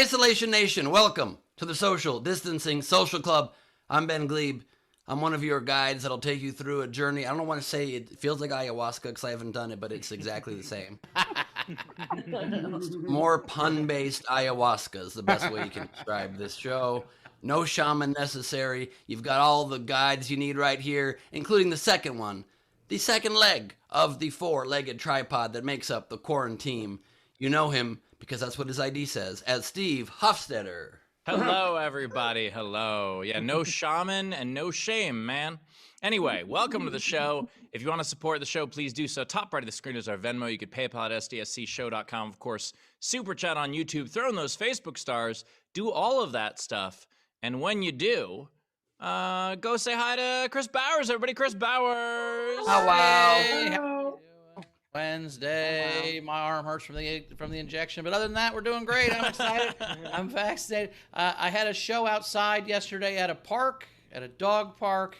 Isolation Nation, welcome to the Social Distancing Social Club. I'm Ben Gleib. I'm one of your guides that'll take you through a journey. I don't want to say it feels like ayahuasca because I haven't done it, but it's exactly the same. More pun-based ayahuasca is the best way you can describe this show. No shaman necessary. You've got all the guides you need right here, including the second one, the second leg of the four-legged tripod that makes up the quarantine. You know him because that's what his ID says, as Steve Hofstetter. Hello, everybody. Hello. Yeah, no shaman and no shame, man. Anyway, welcome to the show. If you want to support the show, please do so. Top right of the screen is our Venmo. You could PayPal at sdscshow.com. Of course, Super Chat on YouTube. Throw in those Facebook stars. Do all of that stuff. And when you do, go say hi to Chris Bowers, everybody. Chris Bowers. Oh, wow. Hey, Wednesday, my arm hurts from the injection, but other than that, we're doing great. I'm excited. I'm vaccinated. I had a show outside yesterday at a park, at a dog park,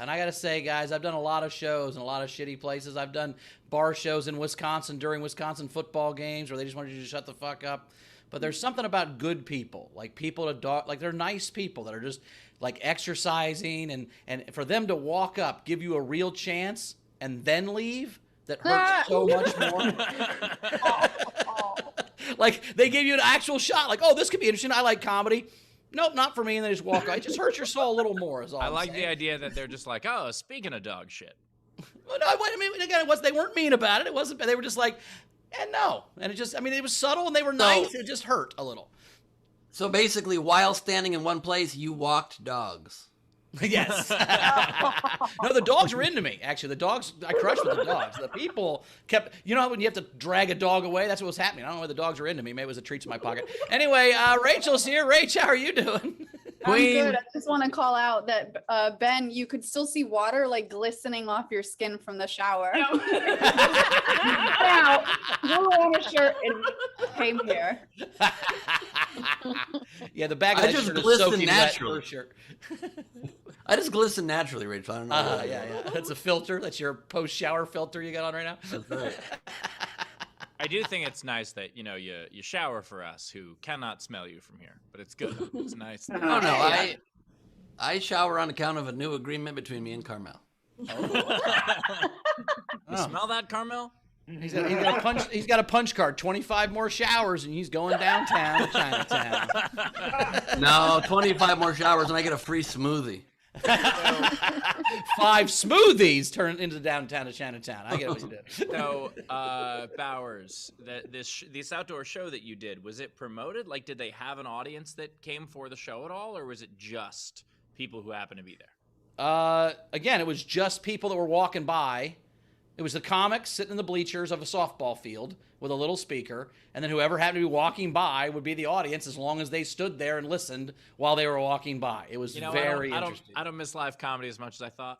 and I got to say, guys, I've done a lot of shows in a lot of shitty places. I've done bar shows in Wisconsin during Wisconsin football games where they just wanted you to shut the fuck up. But there's something about good people, like people to dog, like they're nice people that are just like exercising, and for them to walk up, give you a real chance, and then leave. That hurts so much more. Like, they give you an actual shot. Like, oh, this could be interesting. I like comedy. Nope, not for me. And they just walk away. It just hurts your soul a little more, is all I I'm like saying. the idea that they're just like, oh, speaking of dog shit. Well, no, I mean, again, they weren't mean about it. It wasn't. They were just like, and no. And it just, I mean, it was subtle and they were nice. It just hurt a little. So basically, while standing in one place, you walked dogs. Yes. No, the dogs were into me. Actually, the dogs, I crushed with the dogs. The people kept, you know, when you have to drag a dog away, that's what was happening. I don't know why the dogs were into me. Maybe it was a treat in my pocket. Anyway, Rachel's here. Rach, how are you doing? I'm good. I just want to call out that, Ben, you could still see water like glistening off your skin from the shower. No. Now, you were on a shirt and came here. Yeah, the back of I that just shirt is glisten soaking naturally. wet shirt. I just glisten naturally, Rachel. I don't know. Yeah. That's a filter. That's your post-shower filter you got on right now. That's right. I do think it's nice that, you know, you shower for us who cannot smell you from here, but it's good. It's nice. Oh, no. I shower on account of a new agreement between me and Carmel. You smell that, Carmel? He's got a punch card. 25 more showers, and he's going downtown to Chinatown. No, 25 more showers, and I get a free smoothie. 5 smoothies turn into downtown to Chinatown. I get what you did. So, Bowers, this outdoor show that you did, was it promoted? Like, did they have an audience that came for the show at all, or was it just people who happened to be there? Again, it was just people that were walking by. It was the comics sitting in the bleachers of a softball field with a little speaker, and then whoever happened to be walking by would be the audience as long as they stood there and listened while they were walking by. It was very interesting. I don't miss live comedy as much as I thought.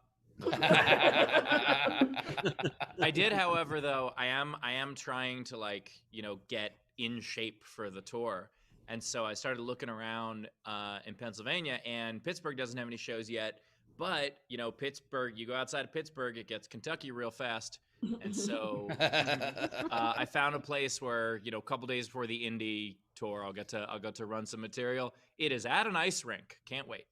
I did, however, though, I am trying to, like, you know, get in shape for the tour. And so I started looking around in Pennsylvania, and Pittsburgh doesn't have any shows yet. But, you know, Pittsburgh, you go outside of Pittsburgh, it gets Kentucky real fast. And so I found a place where, you know, a couple days before the Indy tour, I'll get to run some material. It is at an ice rink. Can't wait.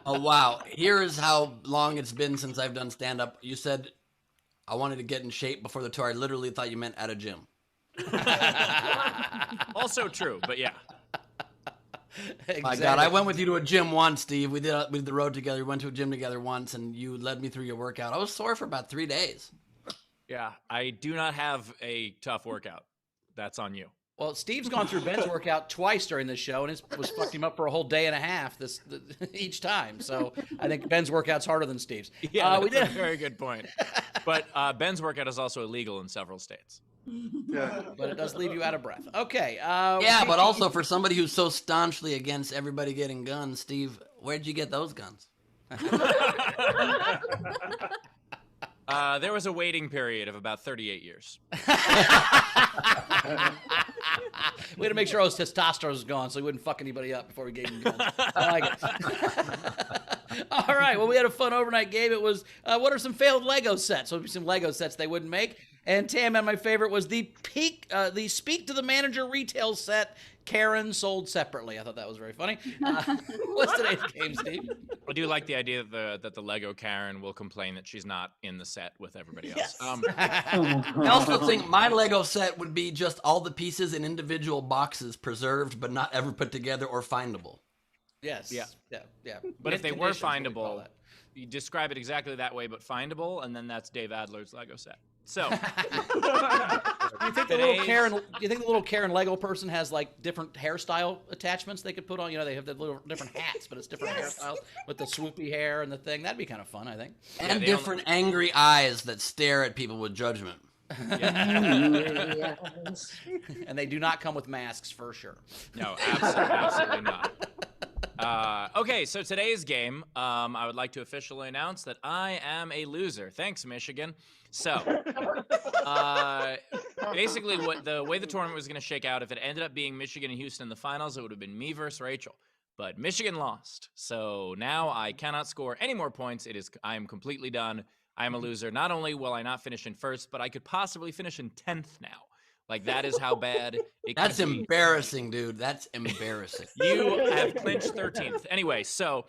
Oh, wow. Here is how long it's been since I've done stand-up. You said I wanted to get in shape before the tour. I literally thought you meant at a gym. Also true, but yeah. Exactly. My God, I went with you to a gym once, Steve. We did the road together. We went to a gym together once, and you led me through your workout. I was sore for about 3 days. Yeah, I do not have a tough workout. That's on you. Well, Steve's gone through Ben's workout twice during this show, and it was fucked him up for a whole day and a half each time. So I think Ben's workout's harder than Steve's. Yeah, that's a very good point. But Ben's workout is also illegal in several states. Yeah, but it does leave you out of breath. Okay. Yeah, but also for somebody who's so staunchly against everybody getting guns, Steve, where'd you get those guns? There was a waiting period of about 38 years. We had to make sure all his testosterone was gone so he wouldn't fuck anybody up before we gave him guns. I like it. All right. Well, we had a fun overnight game. It was, what are some failed Lego sets? What would be some Lego sets they wouldn't make? And Tam, and my favorite was the Speak to the Manager retail set. Karen sold separately. I thought that was very funny. What's today's game, Steve? I do like the idea that the Lego Karen will complain that she's not in the set with everybody else. Yes. I also think my Lego set would be just all the pieces in individual boxes preserved, but not ever put together or findable. Yes. Yeah. Yeah. But if Mint they were conditions, we call findable, that. you describe it exactly that way, but findable, and then that's Dave Adler's Lego set. So, Do you think the little Karen Lego person has like different hairstyle attachments they could put on? You know, they have the little different hats, but it's different hairstyles with the swoopy hair and the thing. That'd be kind of fun, I think. And different angry eyes that stare at people with judgment. Yes. And they do not come with masks for sure. no, absolutely not. Okay, so today's game, I would like to officially announce that I am a loser. Thanks, Michigan. So, basically, the way the tournament was going to shake out, if it ended up being Michigan and Houston in the finals, it would have been me versus Rachel. But Michigan lost, so now I cannot score any more points. I am completely done. I am a loser. Not only will I not finish in first, but I could possibly finish in 10th now. Like, that is how bad it That's could be. embarrassing, dude. That's embarrassing. You have clinched 13th. Anyway, so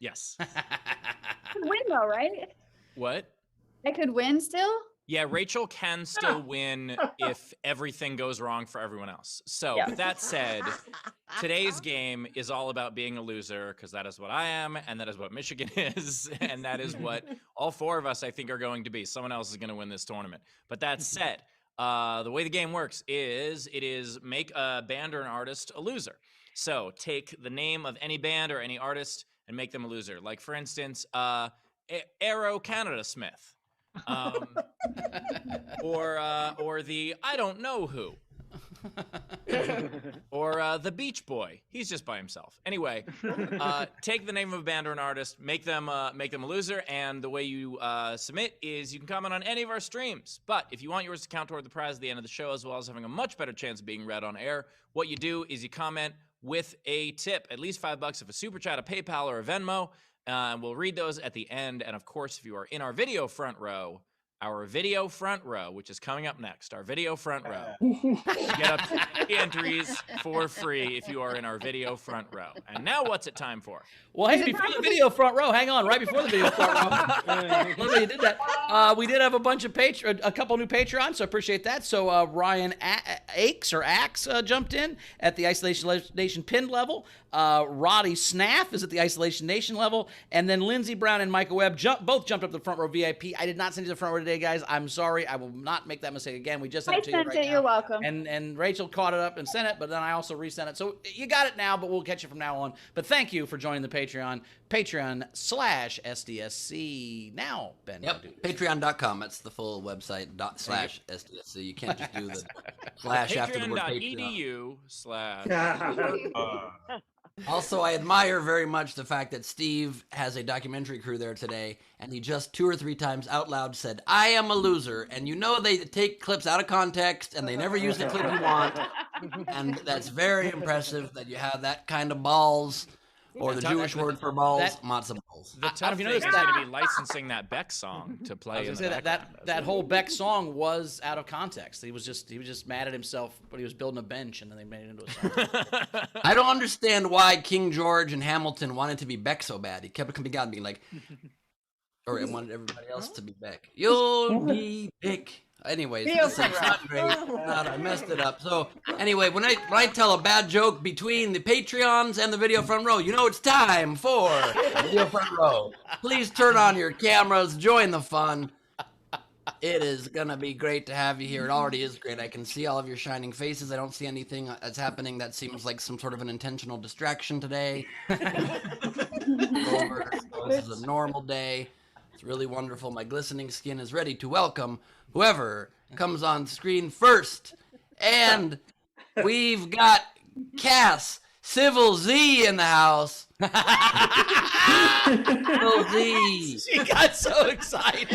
yes. Could win though, right? What? I could win still. Yeah, Rachel can still win if everything goes wrong for everyone else. So, Yeah. with that said, today's game is all about being a loser because that is what I am, and that is what Michigan is, and that is what all four of us, I think, are going to be. Someone else is going to win this tournament. But that said, the way the game works is make a band or an artist a loser. So, take the name of any band or any artist and make them a loser. Like, for instance, Aero Canada Smith. Or the I don't know who. Or the Beach Boy. He's just by himself. Anyway, take the name of a band or an artist, make them a loser, and the way you submit is you can comment on any of our streams. But if you want yours to count toward the prize at the end of the show, as well as having a much better chance of being read on air, what you do is you comment with a tip, at least $5 if a super chat, a PayPal, or a Venmo. We'll read those at the end. And of course, if you are in our video front row, which is coming up next, our video front row, you get up to 3 entries for free if you are in our video front row. And now what's it time for? Well, hey, before the video front row, hang on, right before the video front row, you did that. We did have a bunch of a couple new Patreons, so I appreciate that. So Ryan Axe jumped in at the Isolation Nation pinned level. Roddy Snaff is at the Isolation Nation level, and then Lindsey Brown and Micah Webb both jumped up to the front row VIP. I did not send you to the front row today, guys. I'm sorry. I will not make that mistake again. We just sent it to you right now. You're welcome. And Rachel caught it up and sent it, but then I also resent it. So you got it now, but we'll catch you from now on. But thank you for joining the Patreon. Patreon/SDSC. Now, Ben. Yep, patreon.com. That's the full website, /SDSC. You can't just do the slash after the word Patreon. Patreon.edu/. Also, I admire very much the fact that Steve has a documentary crew there today, and he just 2 or 3 times out loud said, "I am a loser." And you know they take clips out of context, and they never use the clip you want. And that's very impressive that you have that kind of balls, or the Jewish word for balls, matzah balls. The tough thing is going to be licensing that Beck song to play in the background. That whole Beck song was out of context. He was just mad at himself, but he was building a bench, and then they made it into a song. I don't understand why King George and Hamilton wanted to be Beck so bad. He kept coming out and being like, or it wanted everybody else to be Beck. You'll be Beck. Anyways, it's not great. I messed it up. So anyway, when I tell a bad joke between the Patreons and the video front row, you know it's time for video front row. Please turn on your cameras, join the fun. It is gonna be great to have you here. It already is great. I can see all of your shining faces. I don't see anything that's happening that seems like some sort of an intentional distraction today. This is a normal day. It's really wonderful. My glistening skin is ready to welcome whoever comes on screen first. And we've got Cass Civil Z in the house. Civil Z. She got so excited.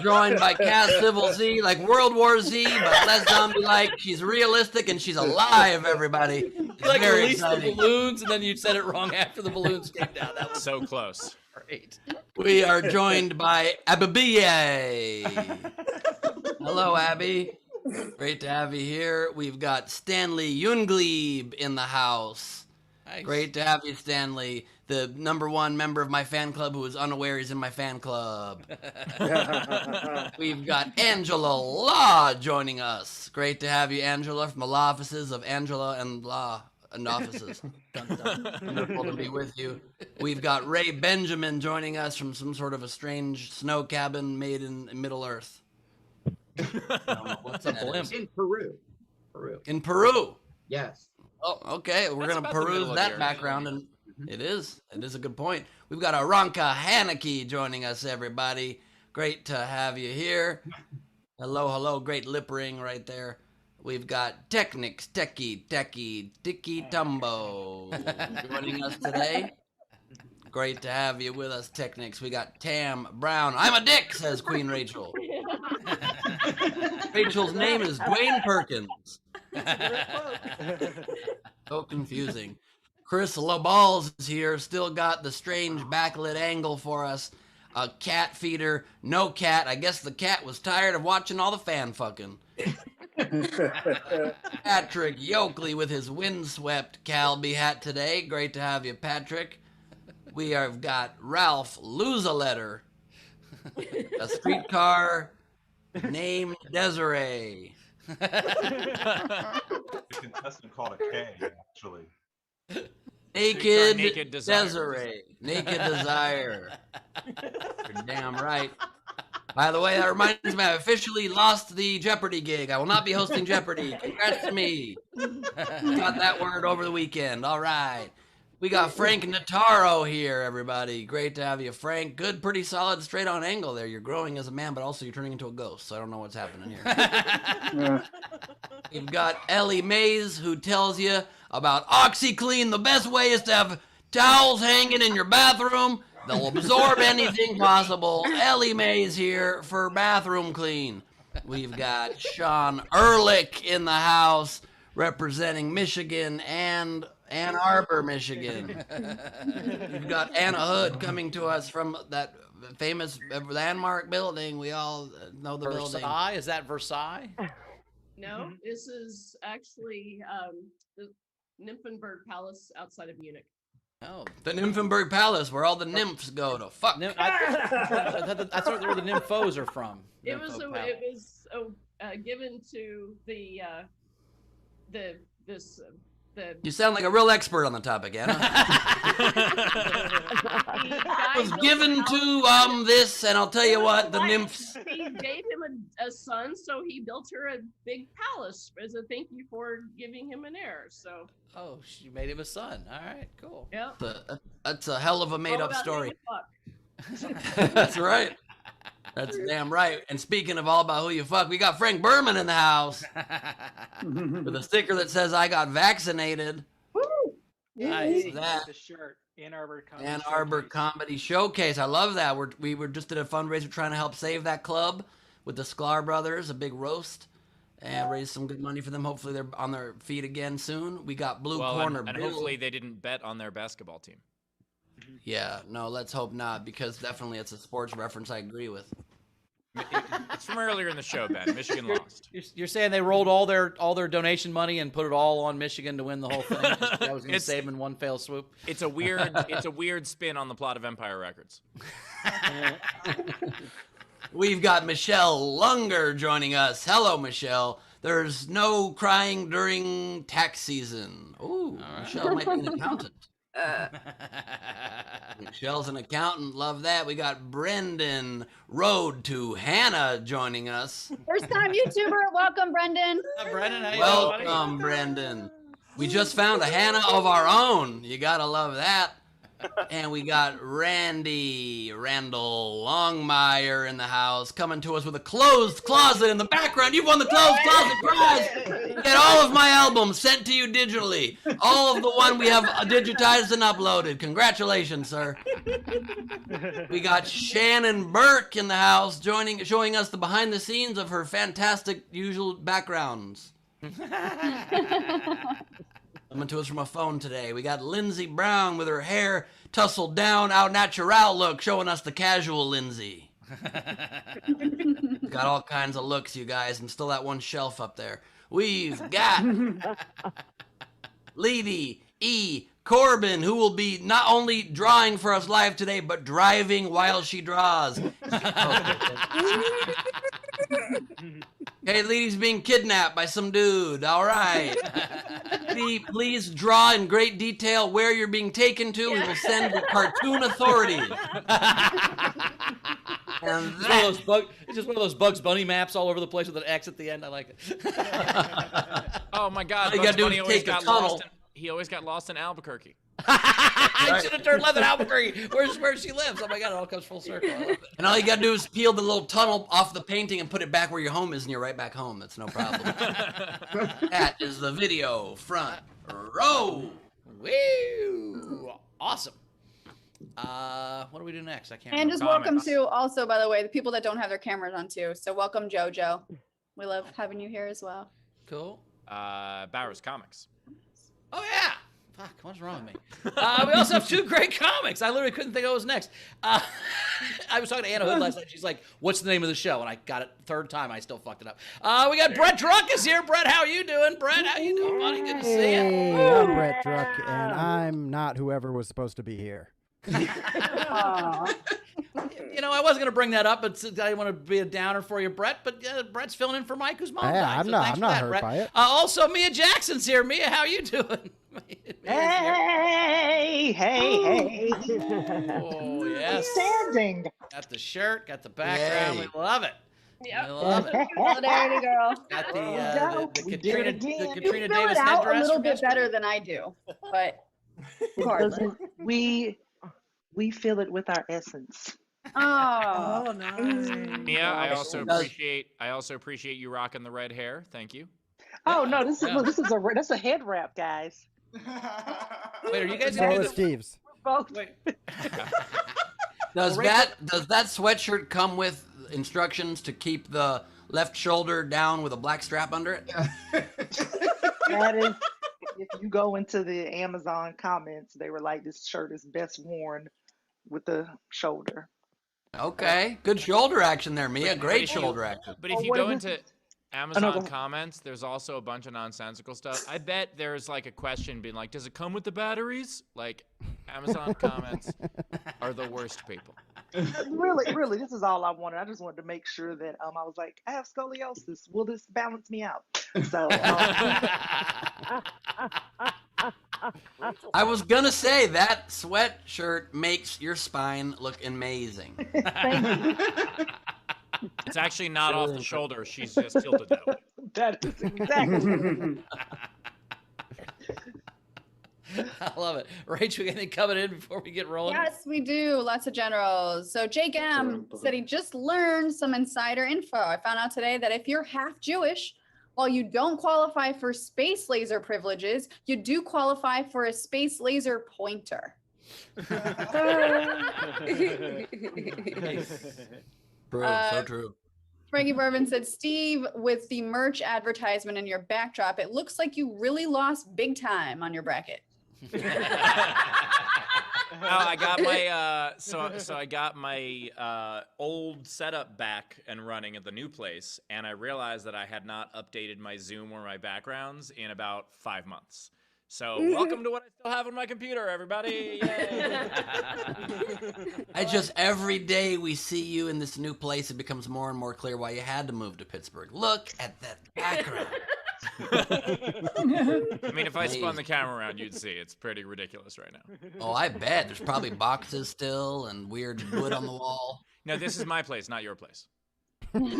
Joined by Cass Civil Z, like World War Z, but less zombie-like. She's realistic and she's alive, everybody. It's You very released exciting. the balloons, and then you said it wrong after the balloons came down. That was So close. great. We are joined by Abby. Hello, Abby. Great to have you here. We've got Stanley Gleib in the house. Nice. Great to have you, Stanley. The #1 member of my fan club who is unaware he's in my fan club. We've got Angela Law joining us. Great to have you, Angela, from the law offices of Angela and Law and offices. Dun, dun. Wonderful to be with you. We've got Ray Benjamin joining us from some sort of a strange snow cabin made in Middle Earth. I don't know what's It's a blimp. In Peru. In Peru. Yes. Oh, okay. We're That's going to about the middle peruse of that Arizona. background, and it is a good point. We've got Aranka Haneke joining us, everybody. Great to have you here. Hello. Great lip ring right there. We've got Technics, Techie, Dicky Tumbo joining us today. Great to have you with us, Technics. We got Tam Brown. I'm a dick, says Queen Rachel. Rachel's name is Dwayne Perkins. So confusing. Chris LaBalls is here. Still got the strange backlit angle for us. A cat feeder. No cat. I guess the cat was tired of watching all the fan fucking. Patrick Yoakley with his windswept Calby hat today. Great to have you, Patrick. We have got Ralph Lose-a-Letter. A streetcar named Desiree. The contestant called a K, actually. Naked Desire. Desiree. Naked Desire. You're damn right. By the way, that reminds me, I officially lost the Jeopardy gig. I will not be hosting Jeopardy. Congrats to me. Got that word over the weekend. All right. We got Frank Notaro here, everybody. Great to have you, Frank. Good, pretty solid, straight on angle there. You're growing as a man, but also you're turning into a ghost, so I don't know what's happening here. You've got Ellie Mays, who tells you about OxyClean. The best way is to have towels hanging in your bathroom. They'll absorb anything possible. Ellie Mays here for bathroom clean. We've got Sean Ehrlich in the house representing Michigan and Ann Arbor, Michigan. We've got Anna Hood coming to us from that famous landmark building. We all know the building. Versailles? Is that Versailles? No, this is actually the Nymphenburg Palace outside of Munich. Oh. The Nymphenburg Palace, where all the nymphs go to fuck. That's where the nymphos are from. It was Nympho Palace. given to the You sound like a real expert on the topic, Anna. guy was built given the house. to this, and I'll tell you what, the nymphs. He gave him a son, so he built her a big palace as a thank you for giving him an heir. So, Oh, she made him a son. All right, cool. yeah. That's a hell of a All made-up about story. who you fuck. That's right. That's damn right. And speaking of all about who you fuck, we got Frank Berman in the house with a sticker that says "I got vaccinated." Nice. That The shirt, Ann Arbor Ann Arbor Comedy Showcase. I love that. We were just did a fundraiser trying to help save that club with the Sklar brothers, a big roast, and raise some good money for them. Hopefully they're on their feet again soon. We got Blue Corner and Bill. hopefully they didn't bet on their basketball team. Yeah, no, let's hope not, because definitely it's a sports reference I agree with. It's from earlier in the show, Ben. Michigan lost. You're saying they rolled all their donation money and put it all on Michigan to win the whole thing? That was going to It's- save them in one fell swoop. It's a weird spin on the plot of Empire Records. We've got Michelle Lunger joining us. Hello, Michelle. There's no crying during tax season. Ooh, Michelle might be an accountant. Michelle's an accountant. Love that. We got Brendan Road to Hannah joining us. First time YouTuber. Welcome, Brendan. Brendan, how you doing, buddy? Welcome, Brendan. We just found a Hannah of our own. You gotta love that. And we got Randall Longmire in the house, coming to us with a closed closet in the background. You've won the closed closet prize. Get all of my albums sent to you digitally. All of the one we have digitized and uploaded. Congratulations, sir. We got Shannon Burke in the house, showing us the behind the scenes of her fantastic usual backgrounds. Coming to us from a phone today, we got Lindsay Brown with her hair tousled down, au natural look, showing us the casual Lindsay. Got all kinds of looks, you guys, and still that one shelf up there. We've got Lady E. Corbin, who will be not only drawing for us live today, but driving while she draws. Hey, Lady's being kidnapped by some dude. All right. Lady, please draw in great detail where you're being taken to. We will send the cartoon authorities. And It's just one of those Bugs Bunny maps all over the place with an X at the end. I like it. Oh my God! All you Bugs gotta do Bunny is always take a got tunnel. lost. He always got lost in Albuquerque. I should have turned left at Albuquerque. Where she lives. Oh my God, it all comes full circle. I love it. And all you gotta do is peel the little tunnel off the painting and put it back where your home is, and you're right back home. That's no problem. That is the video front row. Woo! Awesome. What do we do next? I can't And remember. just welcome Comments. to also, by the way, the people that don't have their cameras on too. So welcome, JoJo. We love having you here as well. Cool. Bowers Comics. Oh yeah. Fuck, what's wrong with me? We also have 2 great comics. I literally couldn't think of what was next. I was talking to Anna Hood last night. She's like, "What's the name of the show?" And I got it third time. I still fucked it up. We got Brett Druck is here. Brett, how you doing? Brett, how you doing, buddy? Good to see you. Hey, I'm Brett Druck, and I'm not whoever was supposed to be here. You know, I wasn't going to bring that up, but I didn't want to be a downer for you, Brett. But Brett's filling in for Mike, whose mom Yeah, died. I'm so not- thanks I'm for not that, hurt Brett. by it. Also, Mia Jackson's here. Mia, how you doing? Hey, hey. Oh, yes. Standing. Got the shirt, got the background. Yay. We love it. Yep. We love it. Solidarity, girl. Got the We did Katrina, it again. the You Katrina You fill Davis it out a headdress. little from bit yesterday. better than I do, but regardless. We feel it with our essence. Oh, nice. Mia, I also Does- appreciate you rocking the red hair. Thank you. Oh no, this is Yeah. that's a head wrap, guys. Wait, are you guys So going to do is this? Steve's. Both. Wait. Does Rachel- that sweatshirt come with instructions to keep the left shoulder down with a black strap under it? That is, if you go into the Amazon comments, they were like, "This shirt is best worn with the shoulder." Okay, good shoulder action there, Mia. Great shoulder action. But if Oh, you what go is into go Amazon ahead. comments, there's also a bunch of nonsensical stuff. I bet there's like a question being like, "Does it come with the batteries?" Like, Amazon comments are the worst people. Really, this is all I wanted. I just wanted to make sure that I was like, I have scoliosis. Will this balance me out? So I was gonna say that sweatshirt makes your spine look amazing. It's actually not off the shoulder. She's just tilted that way. that is exactly. I love it. Rachel, anything coming in before we get rolling? yes, we do. Lots of generals. So Jake M said he just learned some insider info. I found out today that if you're half Jewish, while you don't qualify for space laser privileges, you do qualify for a space laser pointer. True, so true. Frankie Bourbon said, Steve, with the merch advertisement in your backdrop, it looks like you really lost big time on your bracket. No, I got my so I got my old setup back and running at the new place, and I realized that I had not updated my Zoom or my backgrounds in about 5 months. So welcome to what I still have on my computer, everybody. Yay. I just every day we see you in this new place, it becomes more and more clear why you had to move to Pittsburgh. Look at that background. I mean, if I spun the camera around, you'd see it's pretty ridiculous right now. Oh, I bet. There's probably boxes still and weird wood on the wall. No, this is my place, not your place. He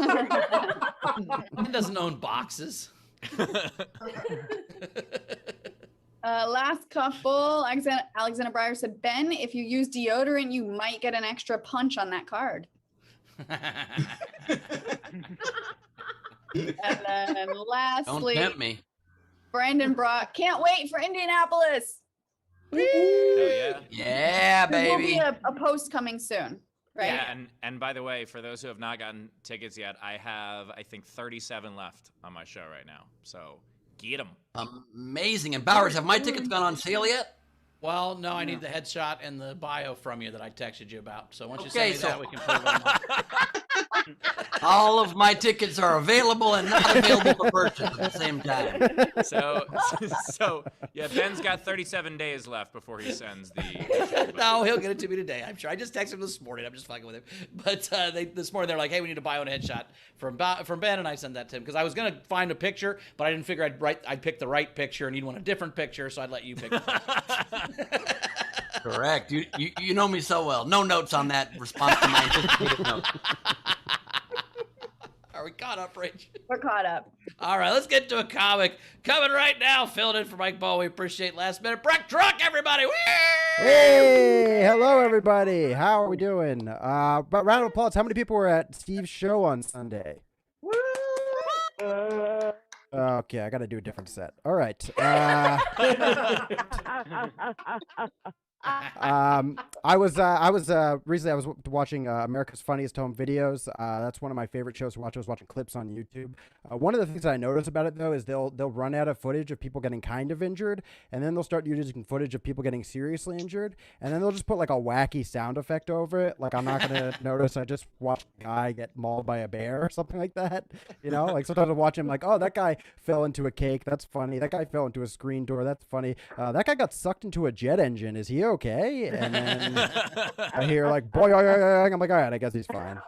doesn't own boxes. Last couple, Alexander Breyer said, Ben, if you use deodorant, you might get an extra punch on that card. And then Don't lastly, tempt me. Brandon Brock, can't wait for Indianapolis. Oh yeah. Yeah, There will be baby. a post coming soon, right? Yeah, and by the way, for those who have not gotten tickets yet, I have I think 37 left on my show right now. So Get him. Amazing. And Bowers, have my tickets gone on sale yet? Well, no, I need the headshot and the bio from you that I texted you about. So once you Okay, send me that, we can put it on. All of my tickets are available and not available for purchase at the same time. So yeah, Ben's got 37 days left before he sends the. No, he'll get it to me today, I'm sure. I just texted him this morning. I'm just fucking with him. But this morning they're like, hey, we need a bio and a headshot from Ben, and I sent that to him because I was going to find a picture, but I didn't figure I'd pick the right picture and he'd want a different picture, so I'd let you pick the picture. Correct. You know me so well. No notes on that response to my anticipated note. Are we caught up, Rach? We're caught up. All right, let's get to a comic. Coming right now, filled in for Mike Ball. We appreciate last minute. Breck Druck, everybody. Whee! Hey, hello everybody. How are we doing? But round of applause. How many people were at Steve's show on Sunday? Okay, I got to do a different set. All right. I was recently I was watching America's Funniest Home Videos. That's one of my favorite shows to watch. I was watching clips on YouTube. One of the things that I noticed about it though is they'll run out of footage of people getting kind of injured, and then they'll start using footage of people getting seriously injured, and then they'll just put like a wacky sound effect over it. Like I'm not gonna notice I just watched a guy get mauled by a bear or something like that. You know, like sometimes I watch him like, oh, that guy fell into a cake. That's funny. That guy fell into a screen door. That's funny. That guy got sucked into a jet engine. Is he okay? And then I hear like, boy, I'm like, all right, I guess he's fine.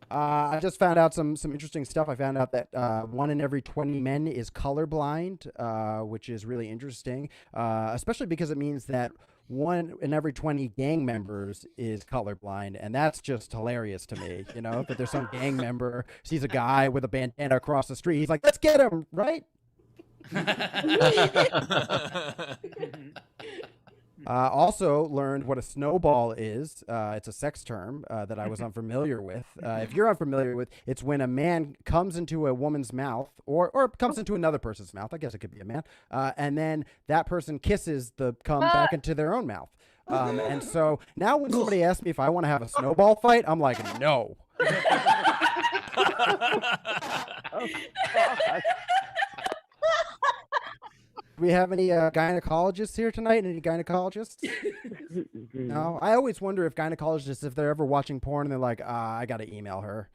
I just found out some interesting stuff. I found out that 1 in every 20 men is colorblind, which is really interesting, especially because it means that 1 in every 20 gang members is colorblind, and that's just hilarious to me. You know, that there's some gang member sees a guy with a bandana across the street, he's like, let's get him, right? Also learned what a snowball is. It's a sex term that I was unfamiliar with. If you're unfamiliar with, it's when a man comes into a woman's mouth or comes into another person's mouth. I guess it could be a man. And then that person kisses the cum back into their own mouth. And so now when somebody asks me if I want to have a snowball fight, I'm like, no. Do we have any gynecologists here tonight? Any gynecologists? No? I always wonder if gynecologists, if they're ever watching porn and they're like, I got to email her.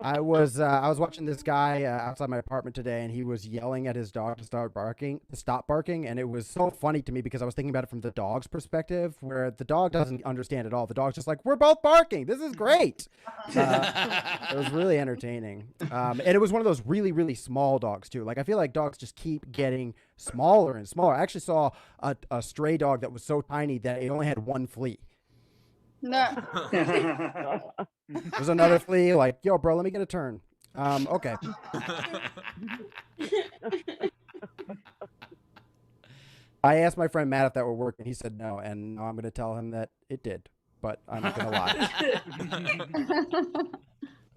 I was watching this guy outside my apartment today, and he was yelling at his dog to stop barking, and it was so funny to me because I was thinking about it from the dog's perspective, where the dog doesn't understand at all. The dog's just like, we're both barking. This is great. It was really entertaining, and it was one of those really, really small dogs too. Like I feel like dogs just keep getting smaller and smaller. I actually saw a stray dog that was so tiny that it only had one flea. No. There's another flea like, yo, bro, let me get a turn. Okay. I asked my friend Matt if that would work, and he said no, and now I'm going to tell him that it did, but I'm not going to lie.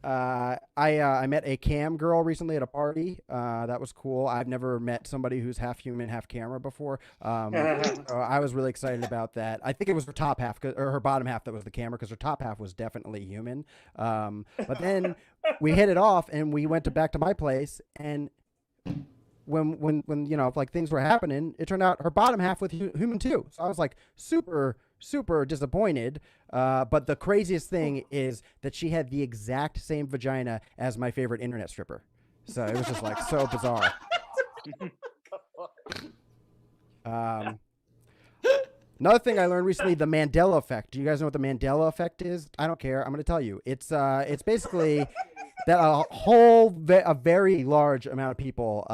I met a cam girl recently at a party. That was cool. I've never met somebody who's half human, half camera before. So I was really excited about that. I think it was her top half or her bottom half that was the camera, because her top half was definitely human. But then we hit it off and we went back to my place, and when you know, like things were happening, it turned out her bottom half was human too. So I was like super disappointed. But the craziest thing is that she had the exact same vagina as my favorite internet stripper. So it was just like so bizarre. Another thing I learned recently, the Mandela effect. Do you guys know what the Mandela effect is? I don't care. I'm going to tell you. It's basically that a very large amount of people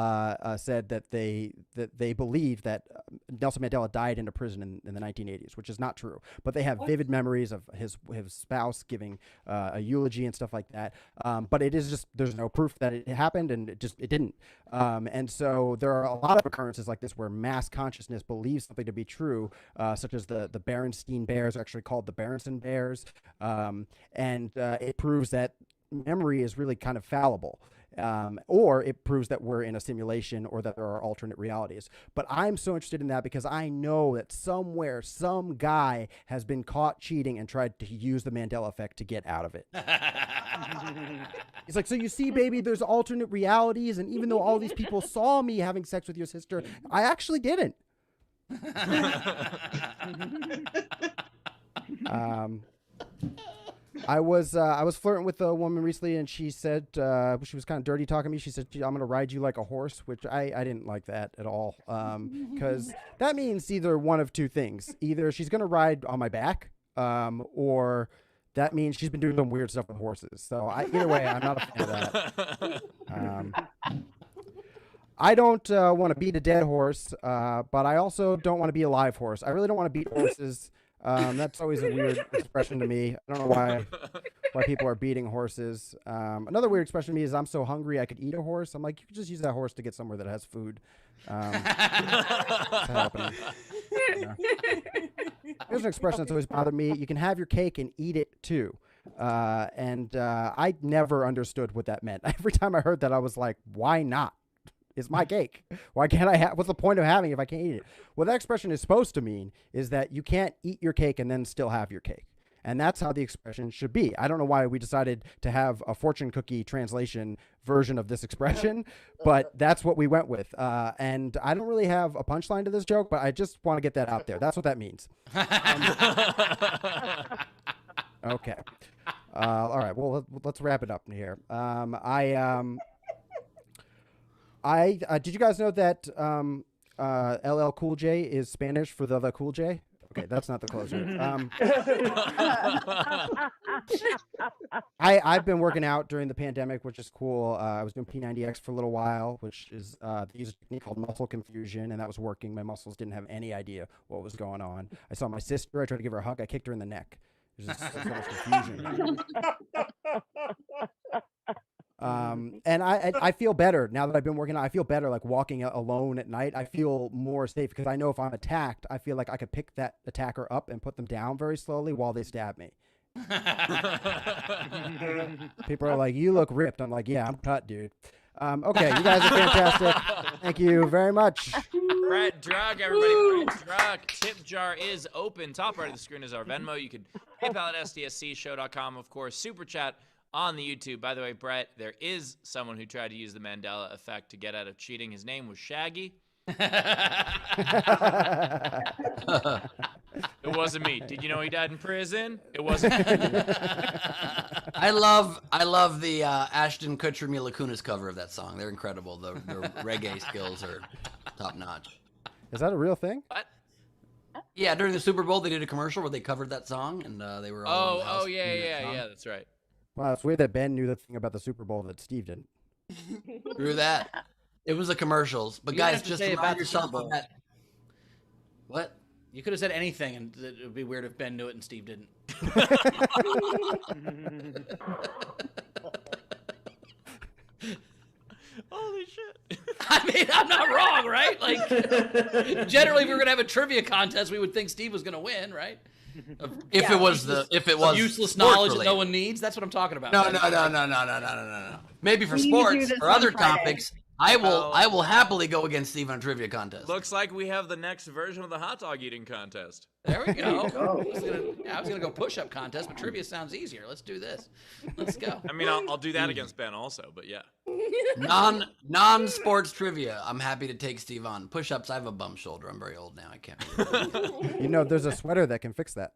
said that they believe that Nelson Mandela died in a prison in the 1980s, which is not true. But they have vivid memories of his spouse giving a eulogy and stuff like that. But it is just, there's no proof that it happened, and it didn't. And so there are a lot of occurrences like this where mass consciousness believes something to be true, such as the Berenstein Bears are actually called the Berenson Bears. And it proves that memory is really kind of fallible. or it proves that we're in a simulation or that there are alternate realities. But I'm so interested in that because I know that somewhere some guy has been caught cheating and tried to use the Mandela effect to get out of it. He's like, so you see, baby, there's alternate realities, and even though all these people saw me having sex with your sister, I actually didn't. I was flirting with a woman recently, and she said she was kind of dirty talking to me. She said, "I'm gonna ride you like a horse," which I didn't like that at all, because that means either one of two things: either she's gonna ride on my back, or that means she's been doing some weird stuff with horses. So either way, I'm not a fan of that. I don't want to beat a dead horse, but I also don't want to be a live horse. I really don't want to beat horses. That's always a weird expression to me. I don't know why people are beating horses. Another weird expression to me is I'm so hungry I could eat a horse. I'm like, you could just use that horse to get somewhere that has food. It's happening. Here's an expression that's always bothered me. You can have your cake and eat it too. I never understood what that meant. Every time I heard that, I was like, why not? It's my cake. Why can't I have? What's the point of having it if I can't eat it? What that expression is supposed to mean is that you can't eat your cake and then still have your cake. And that's how the expression should be. I don't know why we decided to have a fortune cookie translation version of this expression, but that's what we went with. And I don't really have a punchline to this joke, but I just want to get that out there. That's what that means. Okay. All right. Well, let's wrap it up here. Did you guys know that LL Cool J is Spanish for the Cool J? Okay, that's not the closer. I've been working out during the pandemic, which is cool. I was doing P90X for a little while, which is they use a technique called muscle confusion, and that was working. My muscles didn't have any idea what was going on. I saw my sister. I tried to give her a hug. I kicked her in the neck. There's just so much confusion. And I feel better now that I've been working out. I feel better like walking alone at night. I feel more safe because I know if I'm attacked, I feel like I could pick that attacker up and put them down very slowly while they stab me. People are like, you look ripped. I'm like, yeah, I'm cut, dude. Okay, you guys are fantastic. Thank you very much. Brett Druck, everybody. Brett Druck. Tip jar is open. Top right of the screen is our Venmo. You can PayPal at sdscshow.com, of course. Super chat on the YouTube. By the way, Brett, there is someone who tried to use the Mandela effect to get out of cheating. His name was Shaggy. It wasn't me. Did you know he died in prison? It wasn't me. I love the Ashton Kutcher Mila Kunis cover of that song. They're incredible. Their reggae skills are top notch. Is that a real thing? What? Yeah, during the Super Bowl, they did a commercial where they covered that song, and they were all Oh, yeah, that's right. Wow, it's weird that Ben knew the thing about the Super Bowl that Steve didn't. Through that. It was the commercials. But You didn't guys, have to just say remind about the yourself Super Bowl. of that. What? You could have said anything, and it would be weird if Ben knew it and Steve didn't. Holy shit. I mean, I'm not wrong, right? Like, generally, if we were gonna have a trivia contest, we would think Steve was gonna win, right? If it was useless sport knowledge that related. no one needs, that's what I'm talking about. No. Maybe for We need to do sports this or on other Friday. topics, I will happily go against Steve on a trivia contest. Looks like we have the next version of the hot dog eating contest. There we go. I was gonna go push-up contest, but trivia sounds easier. Let's do this. Let's go. I mean, I'll do that against Ben also, but yeah. Non-sports trivia. I'm happy to take Steve on. Push-ups. I have a bum shoulder. I'm very old now. I can't. Really You know, there's a sweater that can fix that.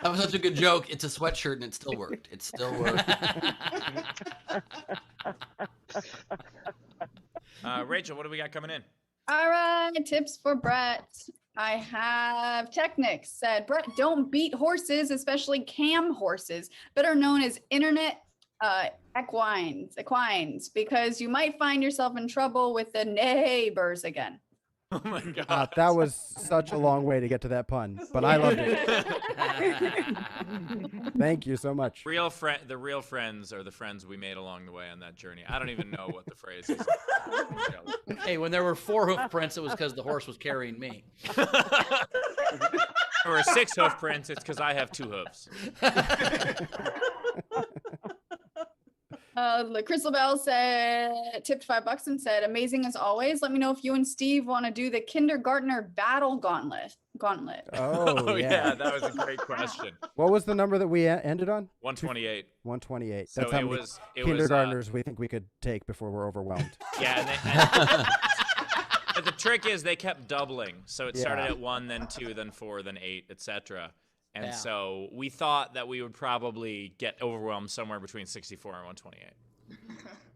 That was such a good joke. It's a sweatshirt and it still worked. It still worked. Rachel, what do we got coming in? All right, tips for Brett. I have Technics said, Brett, don't beat horses, especially cam horses, better known as internet equines, because you might find yourself in trouble with the neighbors again. Oh my god. That was such a long way to get to that pun, but I loved it. Thank you so much. The real friends are the friends we made along the way on that journey. I don't even know what the phrase is. Hey, when there were 4 hoof prints, it was because the horse was carrying me. there were 6 hoof prints, it's because I have 2 hooves. Crystal Bell said, tipped $5 and said, amazing as always. Let me know if you and Steve want to do the kindergartner battle gauntlet. Oh, Yeah, that was a great question. What was the number that we ended on? 128. 128. So That's how it many was kindergartners we think we could take before we're overwhelmed. Yeah, but the trick is they kept doubling. So it started Yeah. at 1, then 2, then 4, then 8, etc. And Yeah. so we thought that we would probably get overwhelmed somewhere between 64 and 128.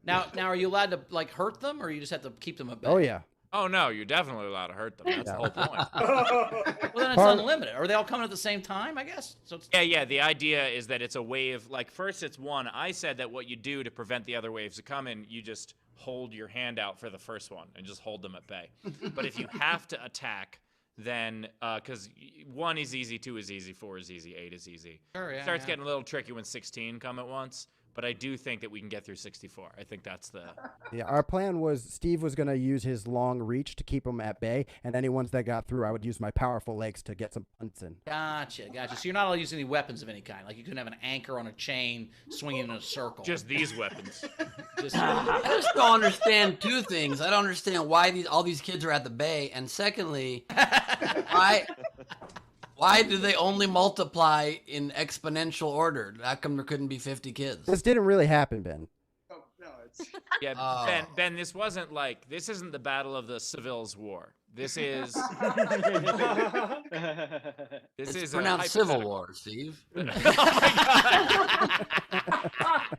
Now, are you allowed to like hurt them, or you just have to keep them at bay? Oh, yeah. Oh no, you're definitely allowed to hurt them. That's the whole point. Well, then it's unlimited. Are they all coming at the same time? I guess. So it's... Yeah. The idea is that it's a wave. Like first, it's one. I said that what you do to prevent the other waves to come in, you just hold your hand out for the first one and just hold them at bay. But if you have to attack, then because 1 is easy, 2 is easy, 4 is easy, 8 is easy. Sure, yeah, Starts yeah. getting a little tricky when 16 come at once. But I do think that we can get through 64. I think that's the. Yeah, our plan was Steve was going to use his long reach to keep them at bay, and any ones that got through, I would use my powerful legs to get some punts in. Gotcha. So you're not allowed to use any weapons of any kind. Like you couldn't have an anchor on a chain swinging in a circle. Just these weapons. I just don't understand 2 things. I don't understand why all these kids are at the bay, and secondly, why do they only multiply in exponential order? How come there couldn't be 50 kids? This didn't really happen, Ben. Yeah, Oh. Ben, this isn't the Battle of the Civil's War. This is It's a pronounced Civil hypothetical. War, Steve. Oh my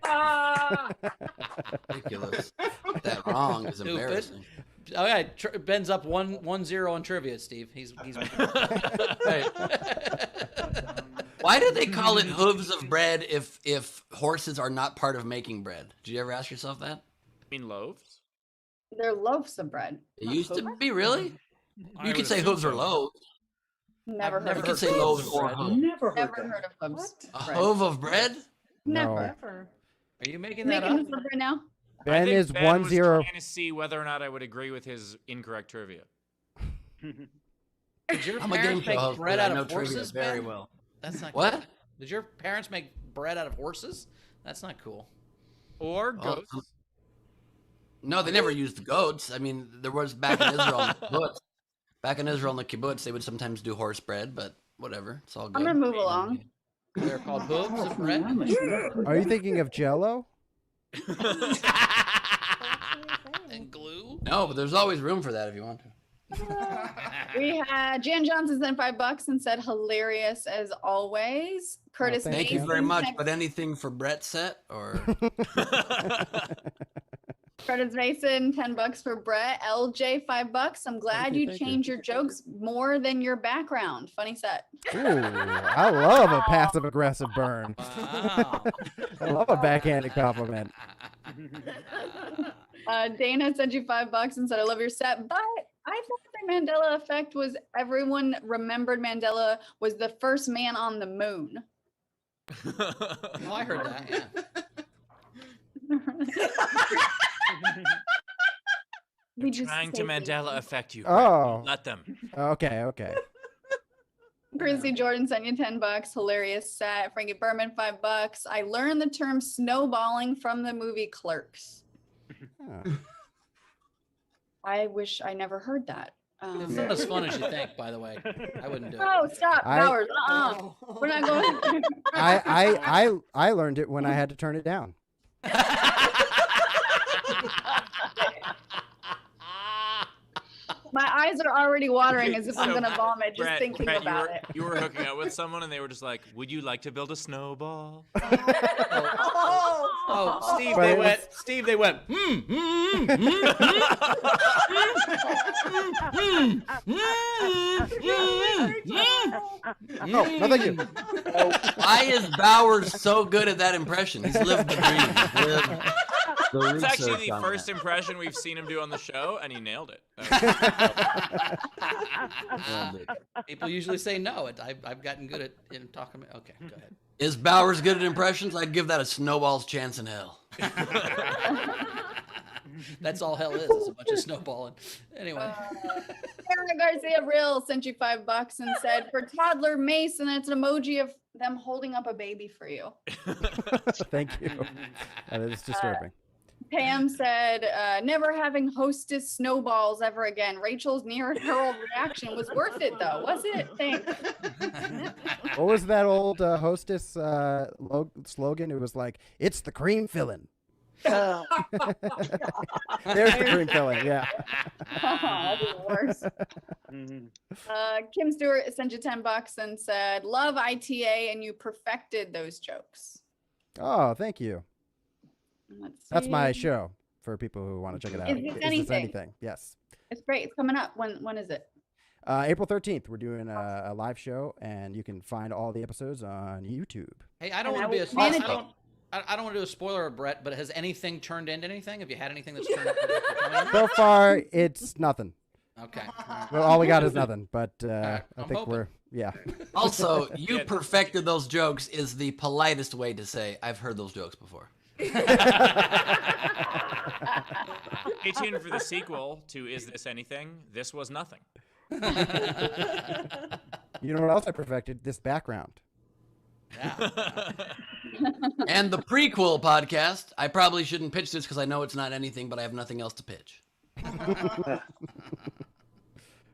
God. Ridiculous. That wrong is Stupid. embarrassing. Oh yeah, Ben's up 1-0 on trivia, Steve. He's Hey. Why do they call it hooves of bread if horses are not part of making bread? Did you ever ask yourself that? I mean loaves? They're loaves of bread. It used to be, really? I You could would say assume hooves or so. loaves. Never I've heard You of could say loaves or hooves. Never heard Never that. heard of hooves. A bread. hove of bread? No. Never. Are you making that Making up? this up right now? I Ben think is Ben 1-0. was trying to see whether or not I would agree with his incorrect trivia. Did your I'm a game parents show make host, bread but I out know of trivia horses, very Ben? well. That's not What? Cool. Did your parents make bread out of horses? That's not cool. Or Well, ghosts. No, they never used goats. I mean, there was back in Israel in the kibbutz. Back in Israel in the kibbutz, they would sometimes do horse bread, but whatever. It's all good. I'm gonna move along. They're called hooves of bread. Are you thinking of Jello? And glue. No, but there's always room for that if you want to. We had Jan Johnson sent $5 and said hilarious as always. Curtis thank Thank you Mason very much. sent- But anything for Brett set or Curtis Mason, $10 for Brett. LJ, $5. I'm glad you thank you. change your jokes more than your background. Funny set. Ooh, I love a passive aggressive burn. Wow. I love a backhanded compliment. Dana sent you $5 and said, I love your set. But I thought the Mandela effect was everyone remembered Mandela was the first man on the moon. Oh, I heard that. Yeah. We just Trying to say Mandela affect you. Oh. Let them. Okay. Chrissy Jordan sent you $10. Hilarious set. Frankie Berman, $5. I learned the term snowballing from the movie Clerks. Oh. I wish I never heard that. It's not as fun as you think, by the way. I wouldn't do it. Oh, stop, I- Bowers. We're not going. I learned it when I had to turn it down. My eyes are already watering as if I'm So, gonna vomit just Brett, thinking Brett, about it. you were hooking up with someone and they were just like, would you like to build a snowball? Oh, Steve, But they it was- went. Steve, they went. No, no, thank you. why is Bowers so good at that impression? He's lived the dream. He's lived the It's actually research the on first that. impression we've seen him do on the show, and he nailed it. People usually say no. I've gotten good at talking. Okay, go ahead. Is Bowers good at impressions? I'd give that a snowball's chance in hell. That's all hell is a bunch of snowballing. Anyway. Sarah Garcia Real sent you $5 and said, for toddler Mace, and it's an emoji of them holding up a baby for you. Thank you. That is disturbing. Pam said, never having hostess snowballs ever again. Rachel's near herald reaction was worth it, though, was it? Thanks. What was that old hostess slogan? It was like, it's the cream filling. There's the cream filling, yeah. Oh, the worst. Kim Stewart sent you $10 and said, love ITA, and you perfected those jokes. Oh, thank you. Let's That's my see. show for people who want to check it out. Is This Anything? Yes. It's great. It's coming up. When is it? April 13th, we're doing a live show, and you can find all the episodes on YouTube. Hey, I don't want to be a I don't want to do a spoiler, Brett, but has anything turned into anything? Have you had anything that's turned into So far, it's nothing. Okay. Well, all we got is nothing, but I I'm think hoping. Also, you perfected those jokes is the politest way to say I've heard those jokes before. Stay tuned for the sequel to Is This Anything? This Was Nothing. You know what else I perfected? This background. Yeah. And the prequel podcast, I probably shouldn't pitch this because I know it's not anything, but I have nothing else to pitch.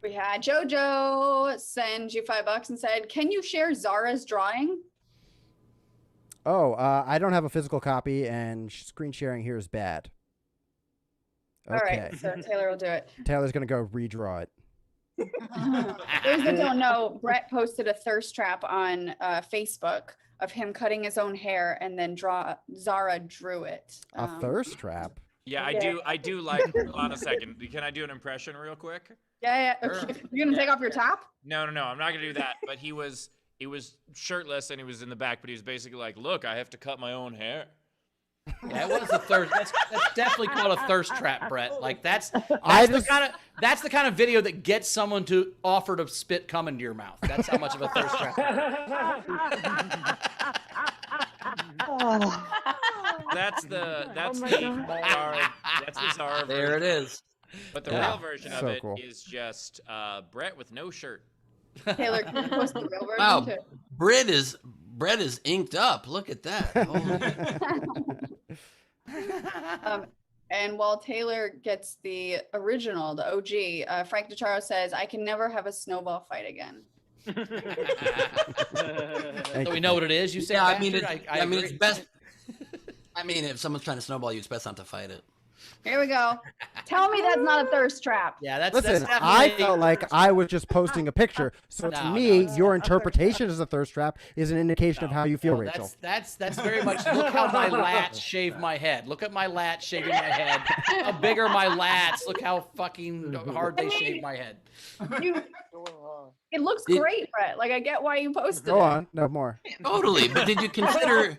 We had JoJo send you $5 and said, can you share Zara's drawing? Oh, I don't have a physical copy, and screen sharing here is bad. All right, so Taylor will do it. Taylor's going to go redraw it. Those that don't know, Brett posted a thirst trap on Facebook of him cutting his own hair, and then Zara drew it. A thirst trap? Yeah, I do like, hold on a second. Can I do an impression real quick? Yeah. Sure. You're going to take off your top? No, I'm not going to do that. But he was shirtless and he was in the back, but he was basically like, look, I have to cut my own hair. Yeah, it was a thirst. That's definitely called a thirst trap, Brett. Like that's the kind of video that gets someone to offer to spit cum into your mouth. That's how much of a thirst trap. That's the Zara version. There it is. But the real version of it cool. is just Brett with no shirt. Taylor, can you post the real version Wow, too? Brett is inked up. Look at that. And while Taylor gets the original, the OG, Frank DeCharo says, I can never have a snowball fight again. So we know what it is. You say, Yeah, I mean, it's best. I mean, if someone's trying to snowball you, it's best not to fight it. Here we go. Tell me that's not a thirst trap. Yeah, that's Listen, definitely... I felt like I was just posting a picture. So to me, your interpretation as a thirst trap is an indication of how you feel, Rachel. That's very much, look how my lats shave my head. Look at my lats shaving my head. How big are my lats? Look how fucking hard they shave my head. It looks great, Brett. Like, I get why you posted Go it. on. No more. Totally. But did you consider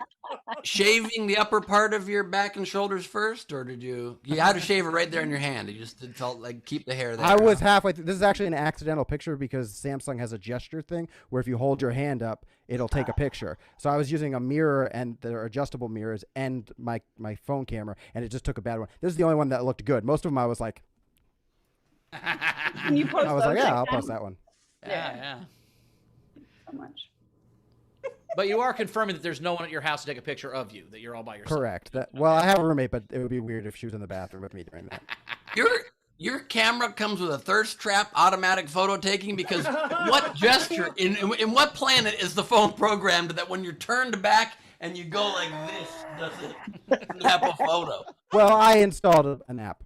shaving the upper part of your back and shoulders first, or did you had to shave it right there in your hand? You just felt like keep the hair there. I was halfway through. This is actually an accidental picture because Samsung has a gesture thing where if you hold your hand up, it'll take a picture. So I was using a mirror and the adjustable mirrors and my phone camera, and it just took a bad one. This is the only one that looked good. Most of them I was like, Can you post I was those like, yeah, I'll next time? post that one. Yeah. So much. But you are confirming that there's no one at your house to take a picture of you, that you're all by yourself. Correct. Well, I have a roommate, but it would be weird if she was in the bathroom with me during that. Your camera comes with a thirst trap automatic photo taking because what gesture in what planet is the phone programmed that when you're turned back and you go like this doesn't snap a photo? Well, I installed an app.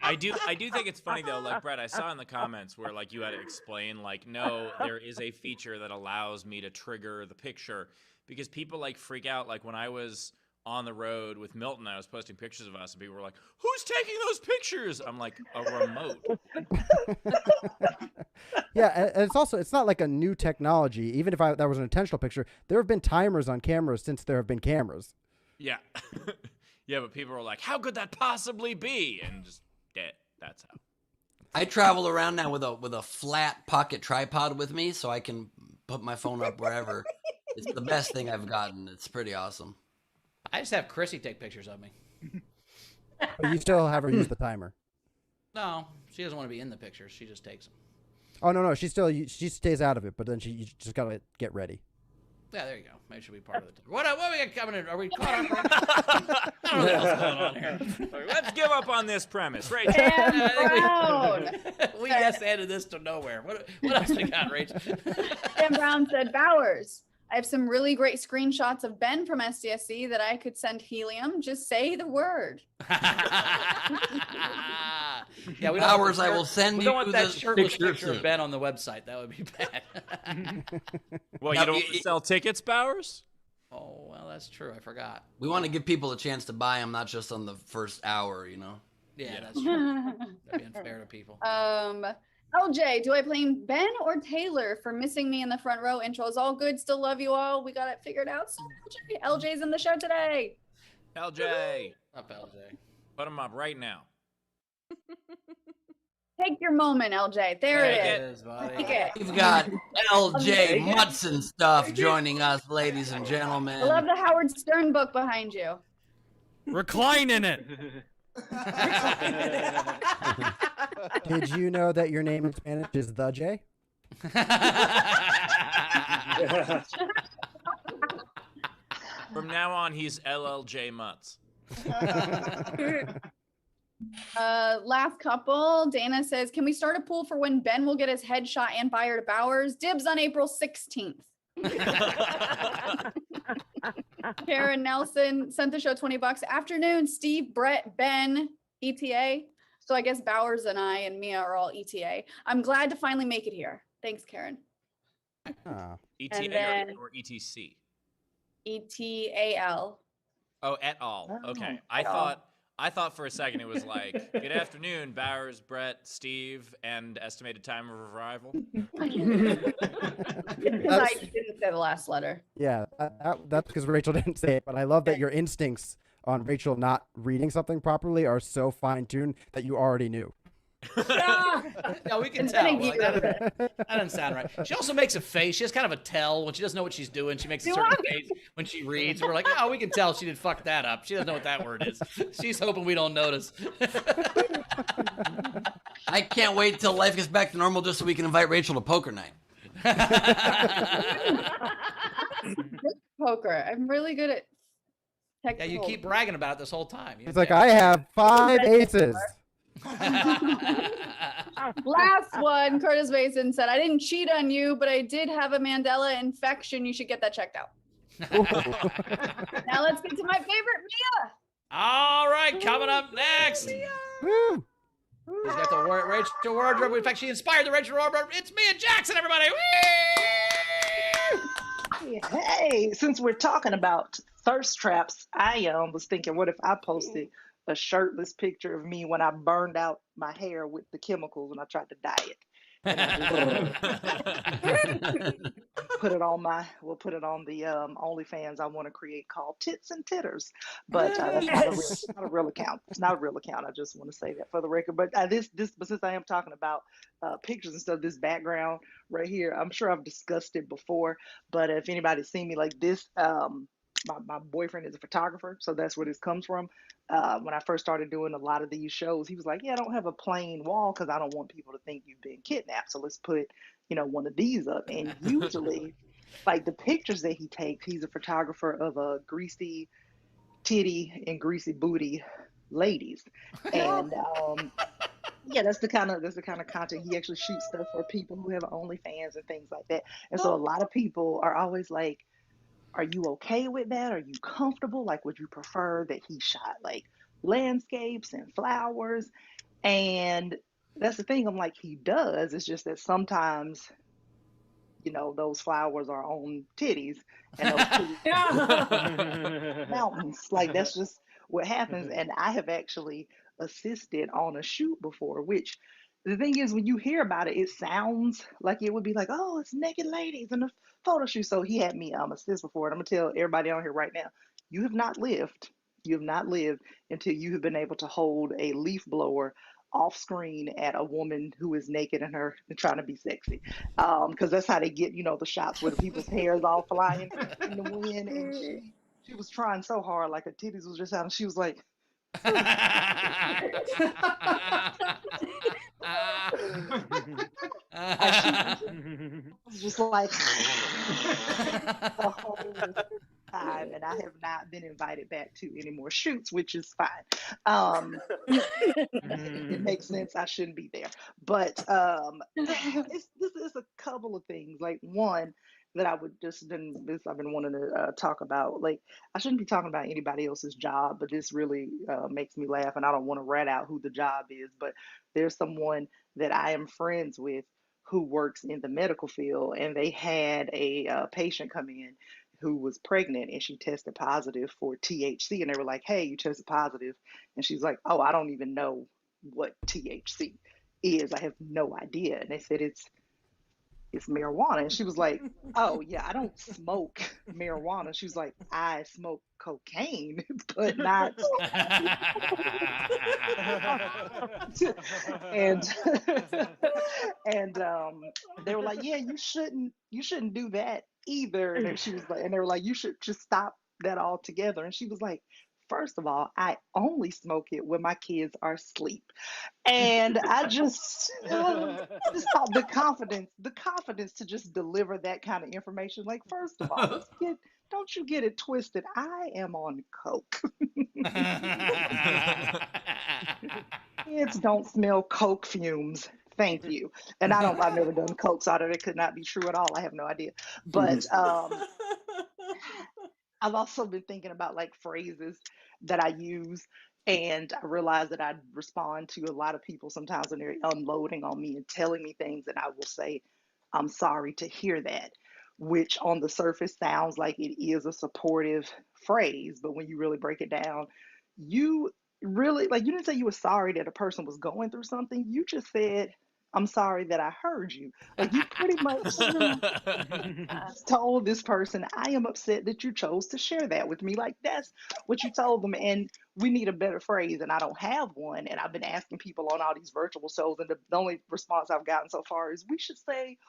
I do think it's funny though, like Brett, I saw in the comments where like you had to explain like, no, there is a feature that allows me to trigger the picture because people like freak out. Like when I was on the road with Milton, I was posting pictures of us and people were like, who's taking those pictures? I'm like, a remote. Yeah, and it's not like a new technology. Even if that was an intentional picture, there have been timers on cameras since there have been cameras. Yeah. Yeah, but people were like, how could that possibly be? And just that's how. I travel around now with a flat pocket tripod with me so I can put my phone up wherever. It's the best thing I've gotten. It's pretty awesome. I just have Chrissy take pictures of me. But you still have her use the timer. No, she doesn't want to be in the pictures. She just takes them. Oh no, she stays out of it, but then you just gotta get ready. Yeah, there you go. Maybe she'll be part of it. What we got coming in? Are we caught up? I don't know what's going on here. Let's give up on this premise, Rachel. Dan Brown. We just added this to nowhere. What else we got, Rachel? Dan Brown said, Bowers, I have some really great screenshots of Ben from SDSC that I could send Helium. Just say the word. Yeah, we don't Bowers, I will send we you don't want that this shirtless picture picture of soon. Ben on the website. That would be bad. Well, No, you don't sell tickets, Bowers? Oh, well, that's true. I forgot. We want to give people a chance to buy them, not just on the first hour, you know? Yeah, that's true. That'd be unfair to people. LJ, do I blame Ben or Taylor for missing me in the front row? Intro's all good. Still love you all. We got it figured out. So LJ's in the show today. LJ. Up, LJ. Put him up right now. Take your moment, LJ. There Take it it. is. buddy. Take it. We've got LJ Mutson stuff joining us, ladies and I gentlemen. love the Howard Stern book behind you. Recline in it. Did you know that your name in Spanish is the J? From now on, he's LLJ Mutz. Last couple. Dana says, can we start a pool for when Ben will get his headshot and fire to Bowers? Dibs on April 16th. Karen Nelson sent the show $20. Afternoon, Steve, Brett, Ben, ETA. So I guess Bowers and I and Mia are all ETA. I'm glad to finally make it here. Thanks, Karen. Ah. ETA then- or ETC? ETAL. Oh, et al. Okay. I thought for a second it was like, good afternoon, Bowers, Brett, Steve, and estimated time of arrival. Because I didn't say the last letter. Yeah, that's because Rachel didn't say it, but I love that your instincts on Rachel not reading something properly are so fine-tuned that you already knew. No, we can It's tell. been a Like, year. that doesn't sound right. She also makes a face. She has kind of a tell when she doesn't know what she's doing. She makes a Do certain I? face when she reads. We're like, oh, we can tell she did fuck that up. She doesn't know what that word is. She's hoping we don't notice. I can't wait till life gets back to normal just so we can invite Rachel to poker night. Poker. I'm really good at tech. Yeah, you keep bragging about it this whole time. It's like, I have 5 aces. Last one, Curtis Mason said, I didn't cheat on you, but I did have a Mandela infection. You should get that checked out. Now let's get to my favorite, Mia. All right, coming up next. Woo! She's got the Rachel wardrobe. In fact, she inspired the Rachel wardrobe. It's Mia Jackson, everybody. Whee! Hey, since we're talking about thirst traps, I was thinking, what if I posted a shirtless picture of me when I burned out my hair with the chemicals when I tried to dye it? And I just put it on the OnlyFans I want to create called Tits and Titters. But that's not a real account. It's not a real account. I just want to say that for the record. But but since I am talking about pictures and stuff, this background right here, I'm sure I've discussed it before. But if anybody's seen me like this, my boyfriend is a photographer, so that's where this comes from. When I first started doing a lot of these shows, he was like, yeah, I don't have a plain wall because I don't want people to think you've been kidnapped. So let's put, one of these up. And usually, like the pictures that he takes, he's a photographer of a greasy titty and greasy booty ladies. And yeah, that's the kind of content he actually shoots stuff for people who have OnlyFans and things like that. And so a lot of people are always like, are you okay with that? Are you comfortable? Like, would you prefer that he shot like landscapes and flowers? And that's the thing. I'm like, he does. It's just that sometimes, those flowers are on titties and those titties mountains. Like, that's just what happens. And I have actually assisted on a shoot before, which the thing is, when you hear about it, it sounds like it would be like, oh, it's naked ladies in a photo shoot. So he had me assist before. And I'm going to tell everybody on here right now, you have not lived until you have been able to hold a leaf blower off screen at a woman who is naked and trying to be sexy. Because that's how they get, the shots where the people's hair is all flying in the wind. And she was trying so hard, like her titties was just out, and she was like, was just like the whole time, and I have not been invited back to any more shoots, which is fine. It makes sense. I shouldn't be there, but this is a couple of things. Like one that I would just I've been wanting to talk about. Like I shouldn't be talking about anybody else's job, but this really makes me laugh, and I don't want to rat out who the job is, but there's someone that I am friends with who works in the medical field, and they had a patient come in who was pregnant and she tested positive for THC, and they were like, "Hey, you tested positive," and she's like, "Oh, I don't even know what THC is. I have no idea." And they said it's marijuana, and she was like, "Oh yeah, I don't smoke marijuana." She was like, "I smoke cocaine, but not." and and they were like, "Yeah, you shouldn't do that either." And she was like, and they were like, "You should just stop that altogether." And she was like, "First of all, I only smoke it when my kids are asleep." And I just thought the confidence to just deliver that kind of information. Like, first of all, don't you get it twisted. I am on coke. Kids don't smell coke fumes. Thank you. And I've never done coke, so it could not be true at all. I have no idea. But I've also been thinking about like phrases that I use, and I realize that I respond to a lot of people sometimes when they're unloading on me and telling me things, and I will say, "I'm sorry to hear that," which on the surface sounds like it is a supportive phrase, but when you really break it down, you really, like, you didn't say you were sorry that a person was going through something. You just said, "I'm sorry that I heard you." Like, you pretty much told this person, "I am upset that you chose to share that with me." Like, that's what you told them. And we need a better phrase, and I don't have one. And I've been asking people on all these virtual shows, and the only response I've gotten so far is, "We should say,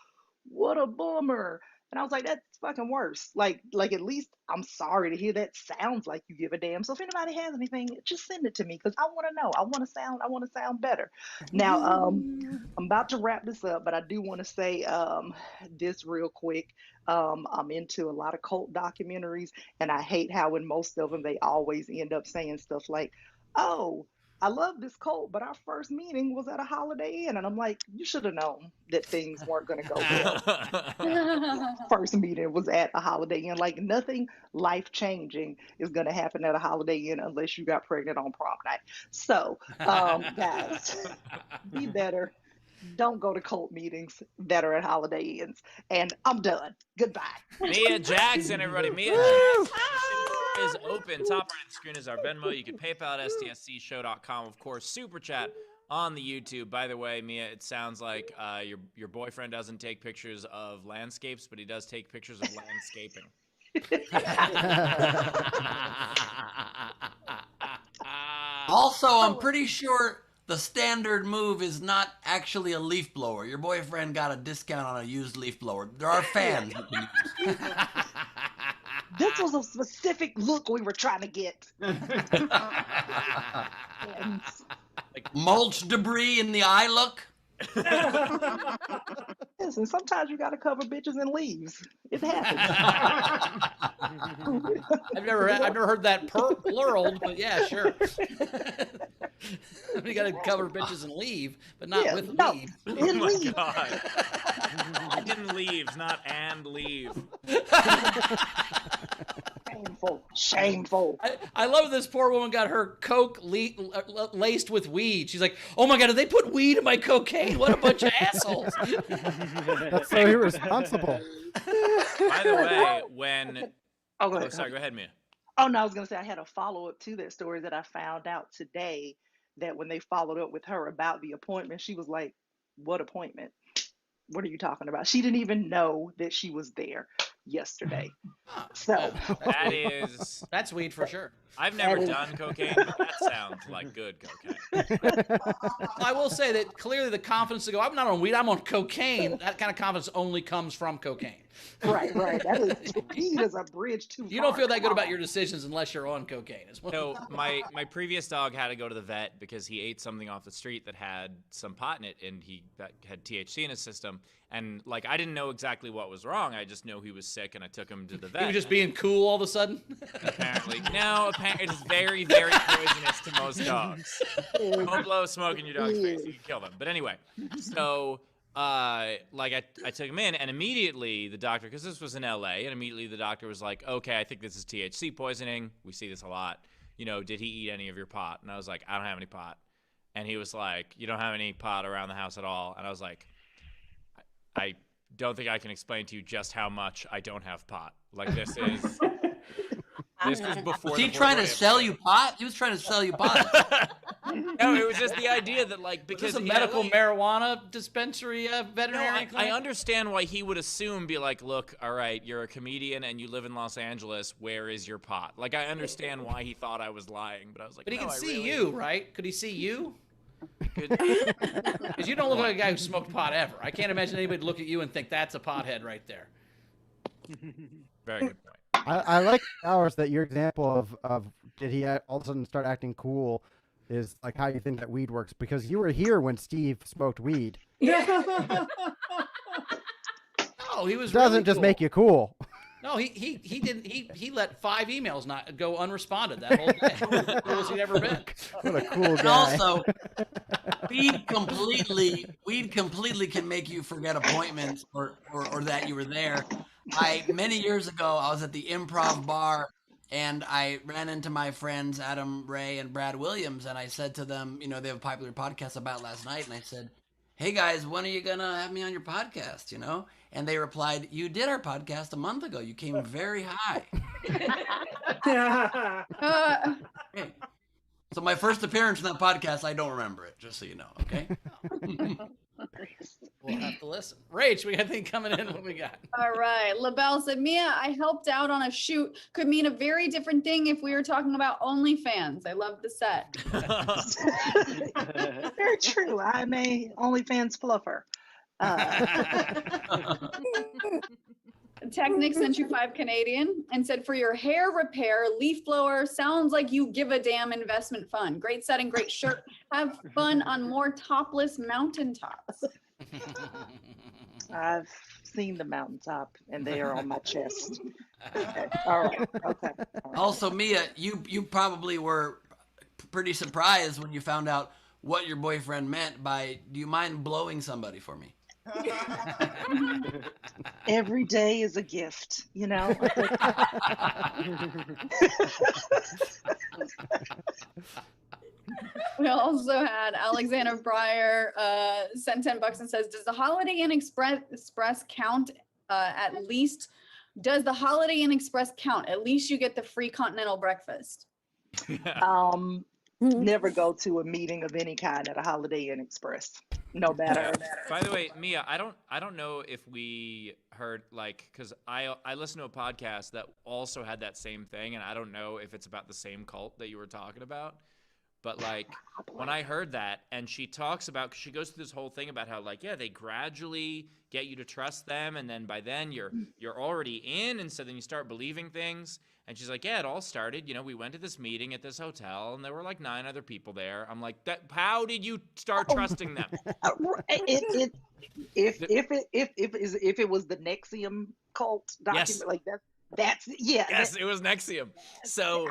'What a bummer.'" And I was like, "That's fucking worse. Like at least I'm sorry to hear that. Sounds like you give a damn." So if anybody has anything, just send it to me, because I want to know. I want to sound better. Now, I'm about to wrap this up, but I do want to say this real quick. I'm into a lot of cult documentaries, and I hate how in most of them they always end up saying stuff like, "Oh, I love this cult, but our first meeting was at a Holiday Inn." And I'm like, "You should have known that things weren't going to go well. First meeting was at a Holiday Inn." Like, nothing life changing is going to happen at a Holiday Inn unless you got pregnant on prom night. So, guys, be better. Don't go to cult meetings that are at Holiday Inns. And I'm done. Goodbye. Mia Jackson, everybody. Mia Jackson is open. Top right of the screen is our Venmo. You can PayPal at stscshow.com. Of course, Super Chat on the YouTube. By the way, Mia, it sounds like your boyfriend doesn't take pictures of landscapes, but he does take pictures of landscaping. Also, I'm pretty sure the standard move is not actually a leaf blower. Your boyfriend got a discount on a used leaf blower. There are fans you can use. This was a specific look we were trying to get. Like mulch debris in the eye look. Listen, sometimes you gotta cover bitches in leaves. It happens. I've never heard that plural, but yeah, sure. You got to cover bitches and leave, but not with leave. In leave. God. In leaves, not and leave. Shameful. I love this poor woman got her coke laced with weed. She's like, "Oh my God, did they put weed in my cocaine? What a bunch of assholes." That's so irresponsible. By the way, when... Oh, sorry, go ahead, Mia. Oh, no, I was going to say I had a follow-up to that story that I found out today, that when they followed up with her about the appointment, she was like, "What appointment? What are you talking about?" She didn't even know that she was there yesterday. So That is... That's weed for sure. I've never done cocaine, but that sounds like good cocaine. I will say that clearly the confidence to go, I'm not on weed, I'm on cocaine. That kind of confidence only comes from cocaine. Right. That is weed is a bridge too far. You don't feel that Come good about on. your decisions unless you're on cocaine. Is what So my previous dog had to go to the vet because he ate something off the street that had some pot in it, and that had THC in his system. And like I didn't know exactly what was wrong. I just know he was sick, and I took him to the vet. He was just being cool all of a sudden. Apparently, no. Apparently, it is very, very poisonous to most dogs. Don't blow smoke in your dog's face; you can kill them. But anyway, so like I took him in, and immediately the doctor, because this was in LA, and immediately the doctor was like, "Okay, I think this is THC poisoning. We see this a lot. You know, did he eat any of your pot?" And I was like, "I don't have any pot." And he was like, "You don't have any pot around the house at all?" And I was like, I don't think I can explain to you just how much I don't have pot. Like this is before. Was he trying to sell you pot? He was trying to sell you pot. No, it was just the idea that like because Is this a medical marijuana dispensary veterinarian I understand why he would be like, look, all right, you're a comedian and you live in Los Angeles. Where is your pot? Like I understand why he thought I was lying, but I was like, but he no, can I see really... you, right? Could he see you? Could... Because you don't look like a guy who smoked pot ever. I can't imagine anybody look at you and think that's a pothead right there. Very good point. I like ours that your example of did he all of a sudden start acting cool is like how you think that weed works, because you were here when Steve smoked weed. Oh, he was. It doesn't really just cool. make you cool. No, he didn't. He let 5 emails not go unresponded that whole day. Coolest he'd ever been. What a cool And guy. also, weed completely can make you forget appointments or that you were there. Many years ago, I was at the Improv bar, and I ran into my friends Adam Ray and Brad Williams, and I said to them, you know, they have a popular podcast about last night, and I said, "Hey guys, when are you gonna have me on your podcast?" You know, and they replied, "You did our podcast a month ago. You came very high." Hey. So my first appearance in that podcast, I don't remember it, just so you know, okay? We'll have to listen. Rach, we got anything coming in? What we got? All right. LaBelle said, Mia, I helped out on a shoot. Could mean a very different thing if we were talking about OnlyFans. I love the set. Very true. I'm a OnlyFans fluffer. Technic sent you 5 Canadian and said, for your hair repair, leaf blower sounds like you give a damn investment fund. Great setting, great shirt. Have fun on more topless mountaintops. I've seen the mountaintop, and they are on my chest. Okay. All right. Okay. All right. Also, Mia, you probably were pretty surprised when you found out what your boyfriend meant by, do you mind blowing somebody for me? Every day is a gift, you know? We also had Alexander Breyer sent $10 and says, does the Holiday Inn Express count at least? Does the Holiday Inn Express count? At least you get the free continental breakfast. Never go to a meeting of any kind at a Holiday Inn Express. No matter. By the way, Mia, I don't know if we heard, like, because I listened to a podcast that also had that same thing, and I don't know if it's about the same cult that you were talking about. But like when I heard that, and she talks about, cause she goes through this whole thing about how like, yeah, they gradually get you to trust them, and then by then you're already in, and so then you start believing things. And she's like, yeah, it all started, you know, we went to this meeting at this hotel, and there were like 9 other people there. I'm like, how did you start trusting them? If it was the Nexium cult document, Yes. like that's yeah. Yes, it was Nexium. So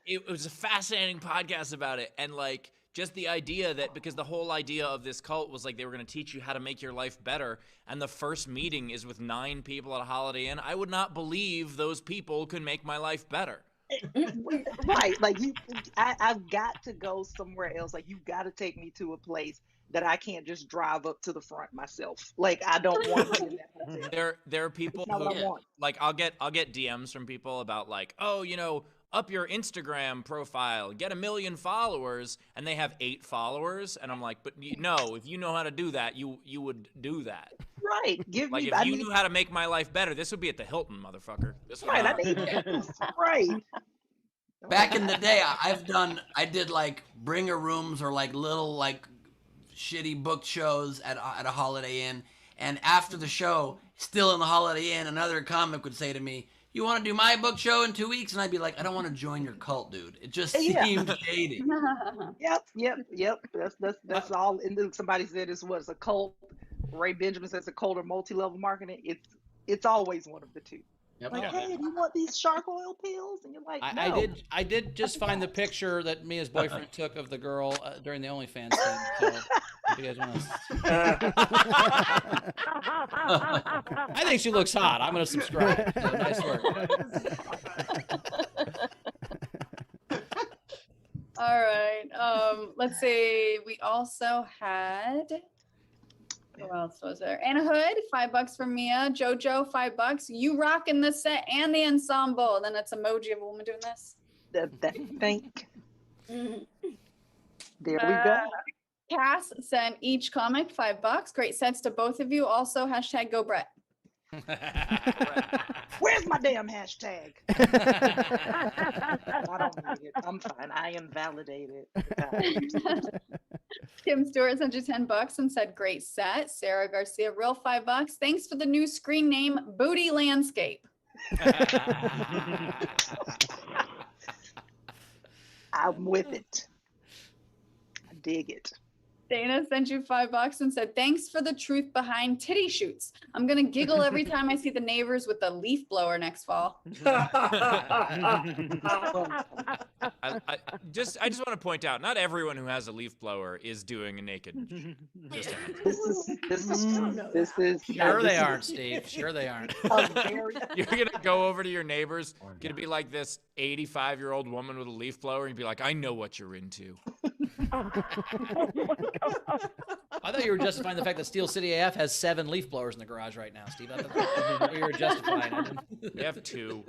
it was a fascinating podcast about it, and like just the idea that, because the whole idea of this cult was like they were going to teach you how to make your life better, and the first meeting is with 9 people at a Holiday Inn. I would not believe those people could make my life better. Right, like I've got to go somewhere else. Like, you've got to take me to a place that I can't just drive up to the front myself. Like, I don't want to be in that hotel. There are people That's not what I who, want. like, I'll get DMs from people about like, oh, you know, up your Instagram profile, get 1 million followers, and they have 8 followers, and I'm like, but no, if you know how to do that, you would do that. Right, give Like, me. if you knew how to make my life better, this would be at the Hilton, motherfucker. This would Right, I not- need right. Back in the day, I did like bringer rooms or like little like shitty book shows at a Holiday Inn. And after the show, still in the Holiday Inn, another comic would say to me, "You want to do my book show in 2 weeks?" And I'd be like, "I don't want to join your cult, dude. It just Yeah. seemed shady." Yep. That's all. And then somebody said it's a cult. Ray Benjamin says a cult or multi-level marketing. It's always one of the two. Yep. Like, hey, do you want these shark oil pills? And you're like, no. I did just find the picture that Mia's boyfriend took of the girl during the OnlyFans thing. So if you guys want to, I think she looks hot. I'm gonna subscribe. So, nice work. All right. Let's see. We also had. Who else was there? Anna Hood, $5 from Mia. Jojo, $5. You rocking the set and the ensemble. And then it's emoji of a woman doing this. Thank. There we go. Cass sent each comic $5. Great sets to both of you. Also, hashtag go Brett. Where's my damn hashtag? I don't need it. I'm fine. I am validated. Kim Stewart sent you $10 and said, great set. Sarah Garcia, real $5. Thanks for the new screen name, Booty Landscape. I'm with it. I dig it. Dana sent you $5 and said, thanks for the truth behind titty shoots. I'm going to giggle every time I see the neighbors with the leaf blower next fall. I just want to point out, not everyone who has a leaf blower is doing a naked. This is Sure they aren't, Steve. Sure they aren't. You're gonna go over to your neighbors, gonna be like this 85-year-old woman with a leaf blower, and be like, "I know what you're into." I thought you were justifying the fact that Steel City AF has 7 leaf blowers in the garage right now, Steve. I thought you were justifying it. We have 2.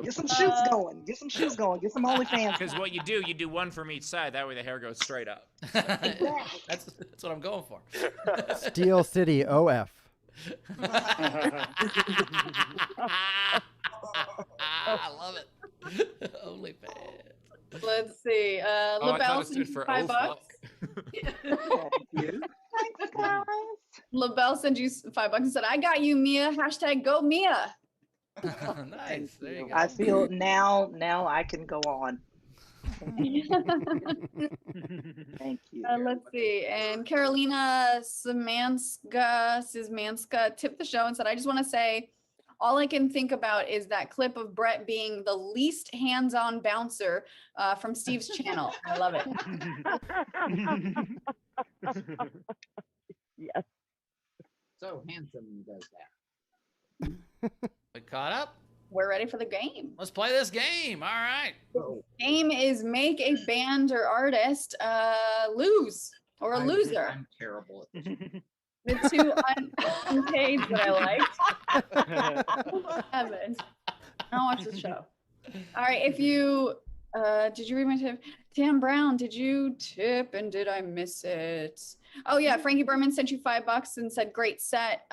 Get some shoots going. Get some OnlyFans. Because what you do one from each side. That way the hair goes straight up. That's what I'm going for. Steel City OF. I love it. OnlyFans. Let's see. I LaBelle thought it sent you stood for $5. Thanks, guys. LaBelle sent you $5 and said, I got you, Mia. Hashtag go Mia. Nice. There you go. I feel now I can go on. Thank you. Let's see. And Carolina Szymanska tipped the show and said, I just want to say, all I can think about is that clip of Brett being the least hands-on bouncer from Steve's channel. I love it. Yes. So handsome does that. We caught up? We're ready for the game. Let's play this game. All right. Game is make a band or artist lose or a loser. I'm terrible at this. The two unpaid that I liked. Heavens. I'll watch the show. All right. If you did you read my tip? Tam Brown, did you tip and did I miss it? Oh yeah, Frankie Berman sent you $5 and said great set.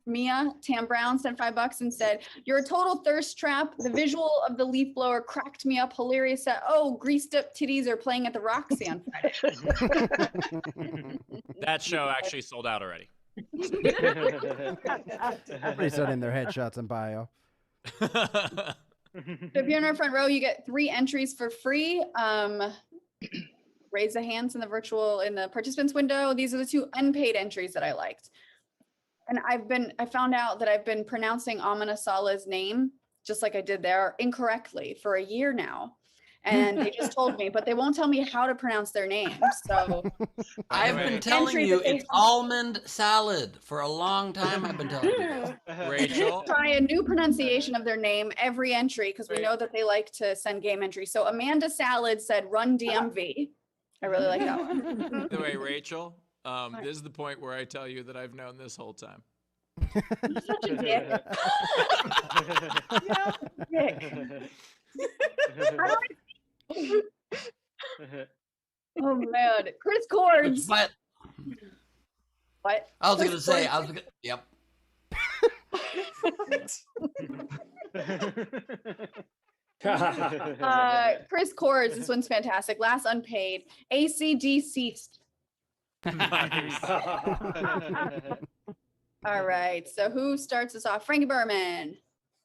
Mia, Tam Brown sent $5 and said, you're a total thirst trap. The visual of the leaf blower cracked me up. Hilarious set. Oh, greased up titties are playing at the Roxy on Friday. That show actually sold out already. Everybody said in their headshots and bio. So if you're in our front row, you get 3 entries for free. Raise the hands in the participants window. These are the 2 unpaid entries that I liked. And I found out that I've been pronouncing Amina Saleh's name, just like I did there, incorrectly for a year now. And they just told me, but they won't tell me how to pronounce their name. So I've been telling you it's almond salad for a long time. I've been telling you. Rachel. Try a new pronunciation of their name every entry because we know that they like to send game entries. So Amanda Salad said run DMV. I really like that one. By the way, Rachel, this is the point where I tell you that I've known this whole time. You're such a dick. Dick. Oh man, Chris Cords. But What? I was Chris gonna say, Cords- yep. Chris Kors, this one's fantastic. Last unpaid. ACD ceased. Nice. All right. So who starts us off? Frankie Berman.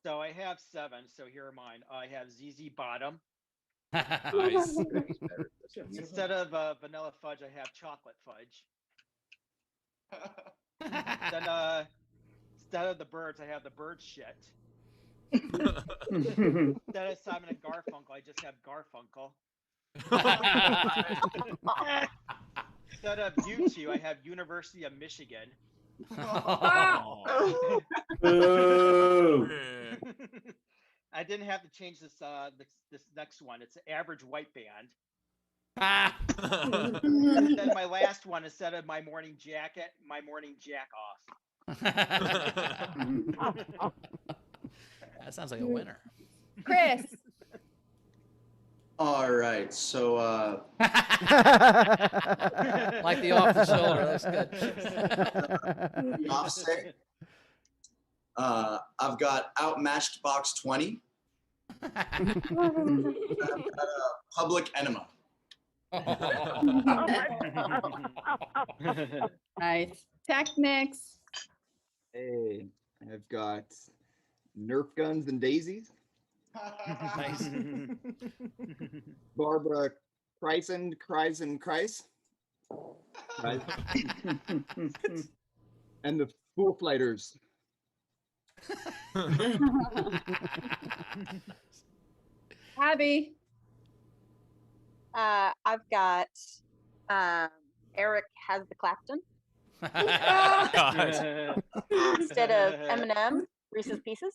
So I have 7. So here are mine. I have ZZ Bottom. Nice. Instead of vanilla fudge, I have chocolate fudge. Instead of the birds, I have the bird shit. Instead of Simon and Garfunkel, I just have Garfunkel. Instead of U2, I have University of Michigan. Boo. I didn't have to change this this next one. It's an average white band. And then my last one, instead of my morning jacket, my morning jack off. That sounds like a winner. Chris. All right, so Like the off the shoulder. That's good. Offset. I've got Outmatched Box 20. I've got Public Enema. Nice. Technics. Hey, I've got Nerf guns and daisies. Nice. Barbara Kreisen, Kreis. Right. And the Fool Fighters. Abby. I've got Eric has the Clapton. Instead of Eminem, Reese's Pieces.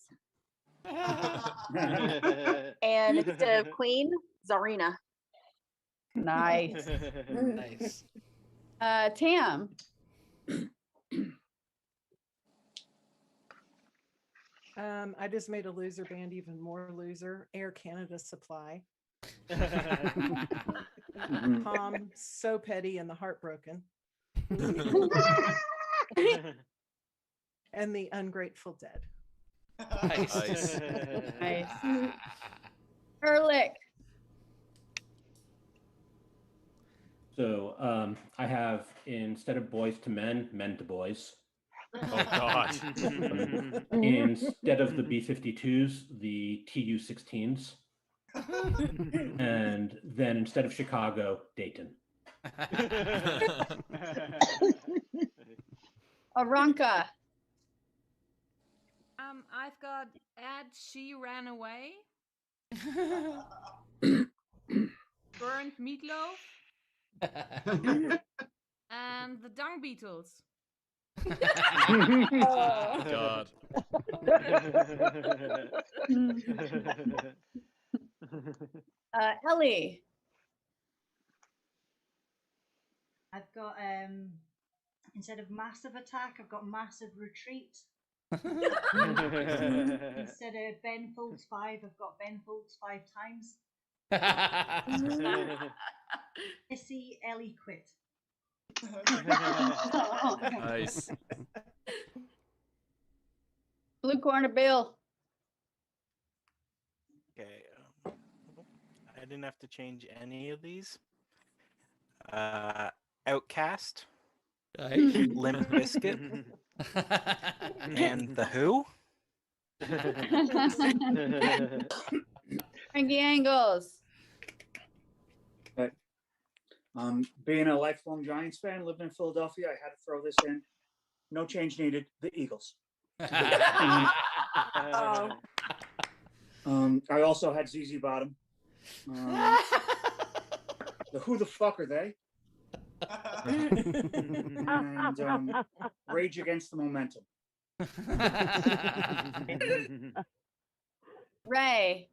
And instead of Queen, Zarina. Nice. Nice. Tam. I just made a loser band even more loser. Air Canada Supply. Tom, So Petty and the Heartbroken. And the Ungrateful Dead. Nice. Nice. Ehrlich. So I have, instead of boys to men, men to boys. Oh God. Instead of the B-52s, the Tu-16s. And then instead of Chicago, Dayton. Aranka. I've got Ed, She Ran Away. Burnt Meatloaf. And the Dung Beatles. Oh God. Ellie. I've got instead of Massive Attack, I've got Massive Retreat. Instead of Ben Folds 5, I've got Ben Folds 5 times. Missy Ellie quit. Nice. Blue corner Bill. Okay. I didn't have to change any of these. Outcast. Limp Bizkit. And The Who. Frankie Angles. Being a lifelong Giants fan, living in Philadelphia, I had to throw this in. No change needed. The Eagles. I also had ZZ Bottom. The Who the Fuck Are They? And Rage Against the Momentum. Ray.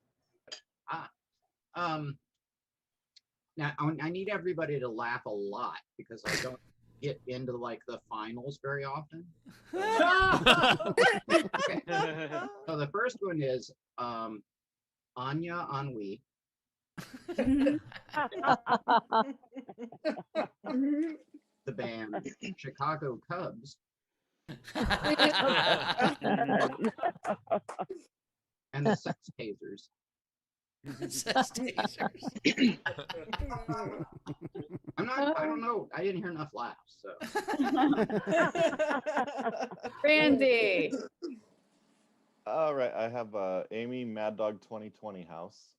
Now I need everybody to laugh a lot because I don't get into like the finals very often. Okay. So the first one is Anya Ennui. The band Chicago Cubs. And the sex tasers. Sex tasers. I don't know. I didn't hear enough laughs. So. Randy. All right, I have Amy Mad Dog 2020 house.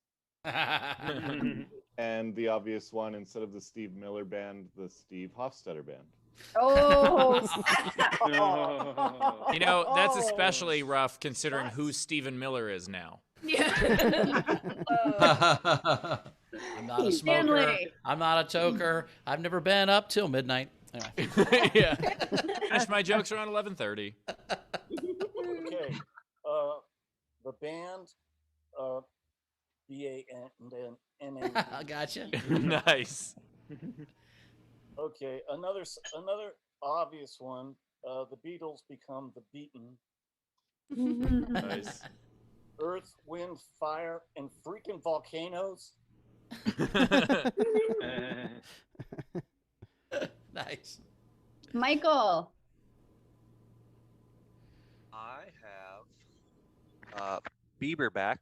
And the obvious one, instead of the Steve Miller band, the Steve Hofstetter band. Oh. You know, that's especially rough considering who Stephen Miller is now. I'm not a smoker. Stanley. I'm not a toker. I've never been up till midnight. Anyway. Yeah. Finish my jokes around 11:30. Okay. The band, BAND. I gotcha. Nice. Okay, another obvious one. The Beatles become the Beaten. Nice. Earth, wind, fire, and freaking volcanoes. Nice. Michael. I have Bieber back.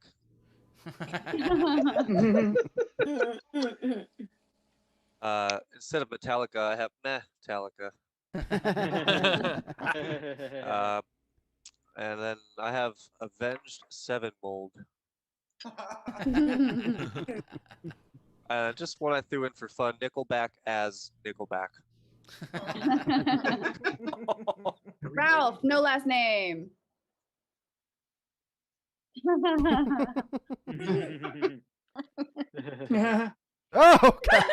Instead of Metallica, I have Metallica. And then I have Avenged Sevenfold. Just one I threw in for fun, Nickelback as Nickelback. Ralph, no last name. Oh, God.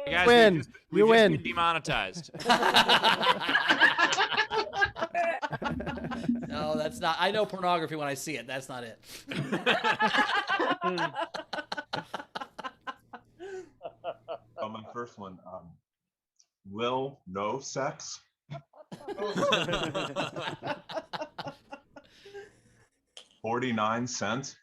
Guys, Win. We've You just win. been demonetized. No, that's not. I know pornography when I see it. That's not it. Oh, my first one. Lil No Sex. 49 cents.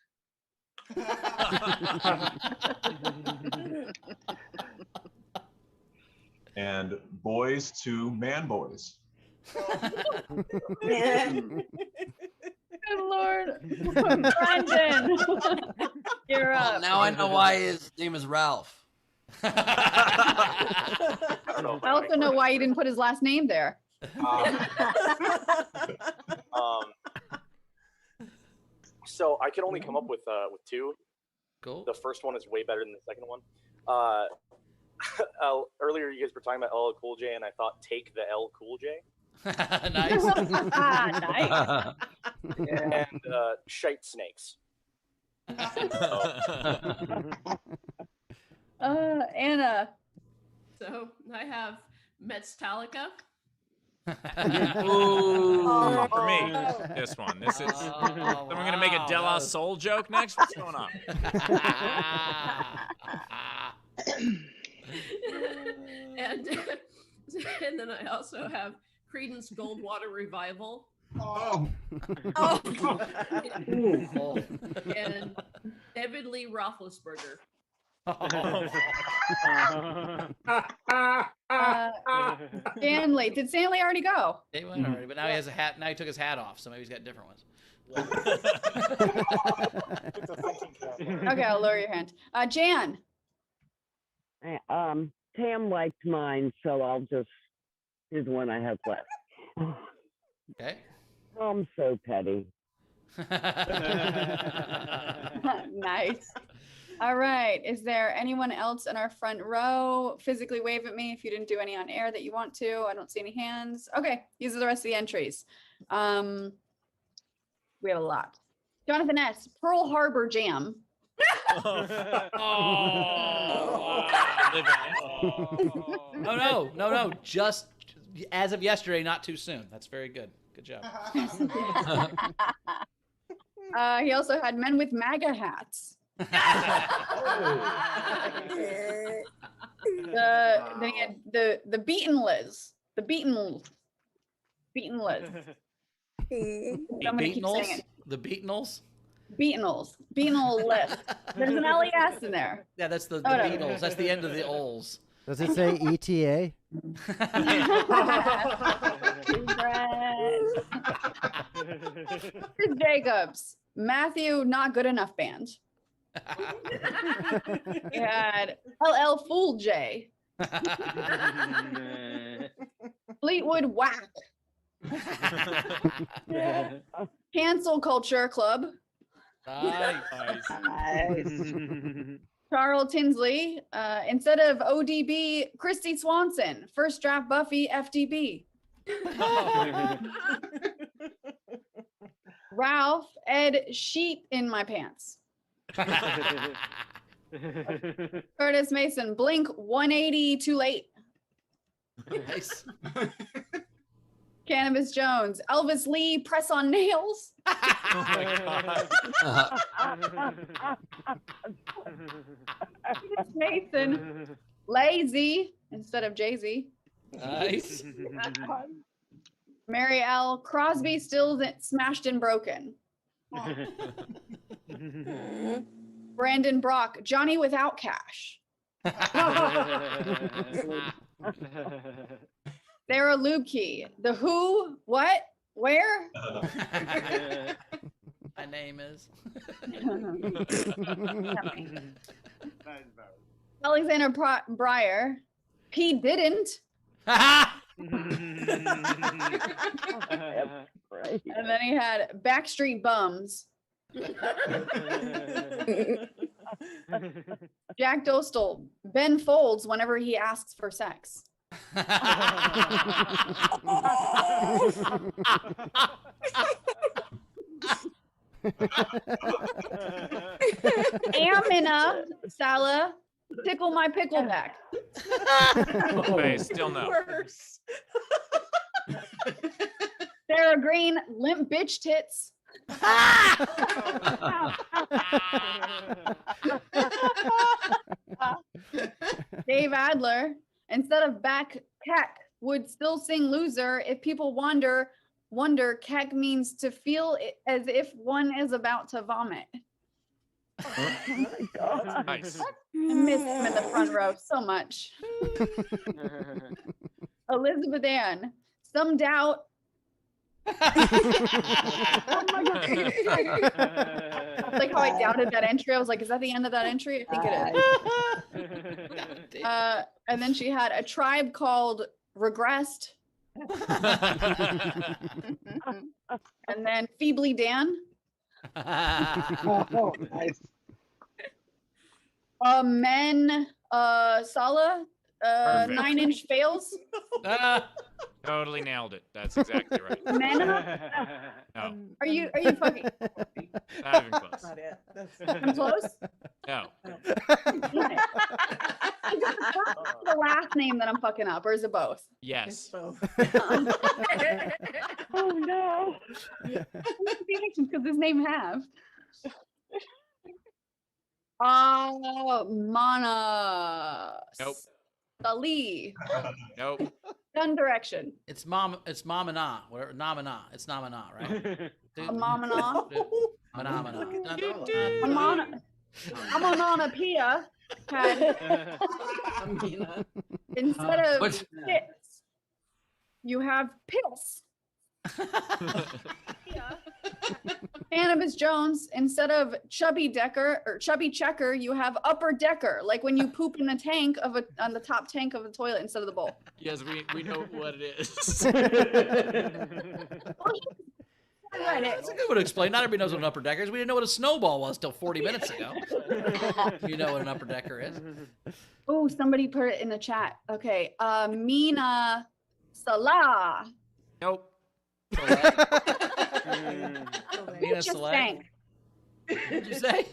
And boys to man boys. Good Lord. Brandon. You're Well, up. now I know why his name is Ralph. I also know why you didn't put his last name there. So I could only come up with two. Cool. The first one is way better than the second one. Earlier you guys were talking about LL Cool J, and I thought take the L Cool J. Nice. Nice. And shite snakes. Anna. So I have Metallica. Ooh, for me, this one. This is. Then we're gonna make a De La Soul joke next. What's going on? and then I also have Creedence Goldwater Revival. Oh. And David Lee Roethlisberger. Stanley. Did Stanley already go? He went already, but now he has a hat. Now he took his hat off, so maybe he's got different ones. Okay, I'll lower your hand. Jan. Tam liked mine, so I'll just, here's the one I have left. Okay. I'm so petty. Nice. All right. Is there anyone else in our front row? Physically wave at me if you didn't do any on air that you want to. I don't see any hands. Okay. These are the rest of the entries. We have a lot. Jonathan S. Pearl Harbor Jam. No. Just as of yesterday, not too soon. That's very good. Good job. He also had Men with MAGA hats. Then he had the Beaten Liz. The Beaten Liz. The Somebody keep saying Beatles. it. The Beatles. Beatles list. There's an LES in there. Yeah, that's the Oh, no. Beatles. That's the end of the Ols. Does it say ETA? Chris Jacobs, Matthew, not good enough band. You had LL Fool J, Fleetwood Whack, Cancel Culture Club, Nice. Charles Tinsley, instead of ODB, Christy Swanson, first draft Buffy FDB. Ralph, Ed, sheet in my pants. Curtis Mason, Blink 180 too late. Nice. Cannabis Jones, Elvis Lee, press on nails. Oh my God. Mason, lazy instead of Jay-Z. Nice. Mary L. Crosby, Stills, Smashed and Broken. Brandon Brock, Johnny Without Cash. Sarah Lubke, The Who, what, where? My name is. Alexander Breyer, P didn't. And then he had Backstreet Bums. Jack Dostal, Ben folds whenever he asks for sex. Amina Salah, tickle my pickleback. Okay, still no. Worse. Sarah Green, limp bitch tits. Dave Adler, instead of back keck, would still sing loser if people wonder keck means to feel as if one is about to vomit. Oh my God. Nice. I miss him in the front row so much. Elizabeth Ann, some doubt. Oh my God. Like how I doubted that entry. I was like, is that the end of that entry? I think it is. And then she had a tribe called Regressed. And then Feebly Dan. Oh, nice. Men Sala, 9-inch fails. Totally nailed it. That's exactly right. Mena? No, Are you fucking not even close. Not it. That's I'm close? No. Is it the last name that I'm fucking up, or is it both? Yes. both. Oh no. Because his name have. Mana. Nope. Sali. Nope. Gun Direction. It's mom and ah, whatever. Namana. It's namana, right? Amamana. Phenomena. Amonopia had instead of What? tits, you have piss. Cannabis Jones, instead of chubby decker or chubby checker, you have upper decker, like when you poop in the tank on the top tank of the toilet instead of the bowl. Yes, we know what it is. That's a good one to explain. Not everybody knows what an upper decker is. We didn't know what a snowball was till 40 minutes ago. You know what an upper decker is. Oh, somebody put it in the chat. Okay, Mina Salah. Nope. Mina Just Saleh. stank. What'd you say?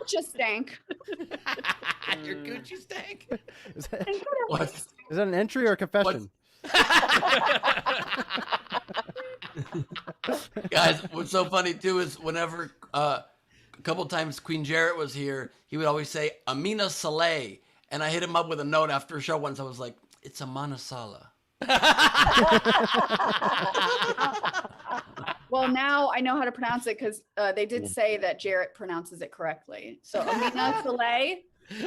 Just stank. Your Gucci stank. Is that, What? is that an entry or a confession? Guys, what's so funny too is whenever a couple times Queen Jarrett was here, he would always say Amina Saleh, and I hit him up with a note after a show once. I was like, it's Amana Sala. Well, Well, now I know how to pronounce it because they did say that Jarrett pronounces it correctly. So Amina Soleil.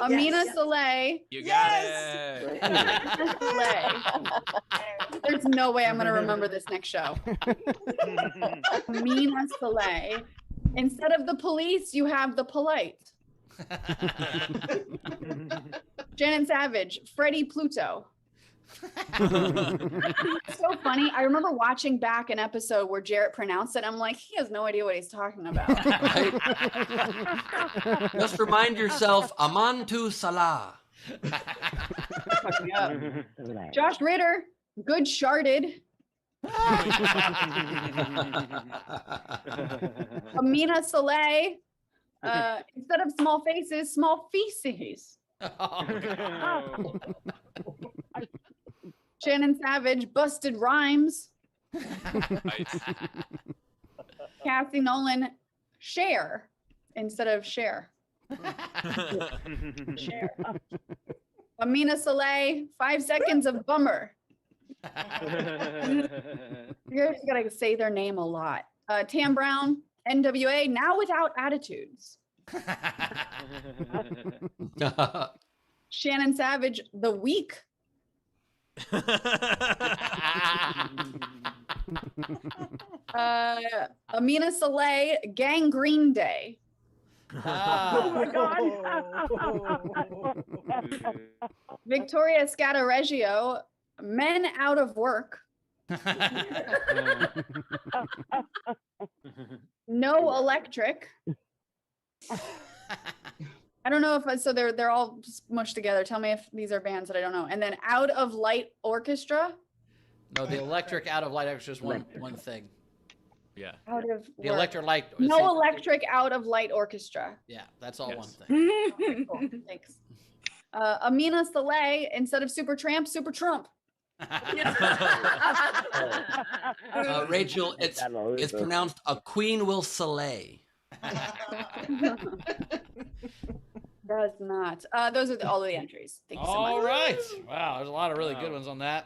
Amina Soleil. You got it. Amina Soleil. There's no way I'm going to remember this next show. Amina Soleil. Instead of the police, you have the polite. Shannon Savage, Freddie Pluto. So funny. I remember watching back an episode where Jarrett pronounced it. I'm like, he has no idea what he's talking about. Just remind yourself, Amantu Salah. Yep. Josh Ritter, good sharded. Amina Soleil, instead of small faces, small feces. Shannon Savage, busted rhymes. Cassie Nolan, share instead of share. Share. Amina Soleil, 5 seconds of bummer. You're just gotta say their name a lot. Tam Brown, NWA, now without attitudes. Shannon Savage, the week. Amina Soleil, gangrene day. Oh my God. Victoria Scatareggio, men out of work. No electric. I don't know if so they're all smushed together. Tell me if these are bands that I don't know. And then Out of Light Orchestra. No, the electric out of light orchestra is one thing. Yeah. Out of The electric light. No electric Out of Light Orchestra. Yeah, that's all one thing. Okay, cool. Thanks. Amina Soleil, instead of Super Tramp, Super Trump. Rachel, it's pronounced a queen will Soleil. Does not. Those are all of the entries. Thank you so much. All right. Wow, there's a lot of really good ones on that.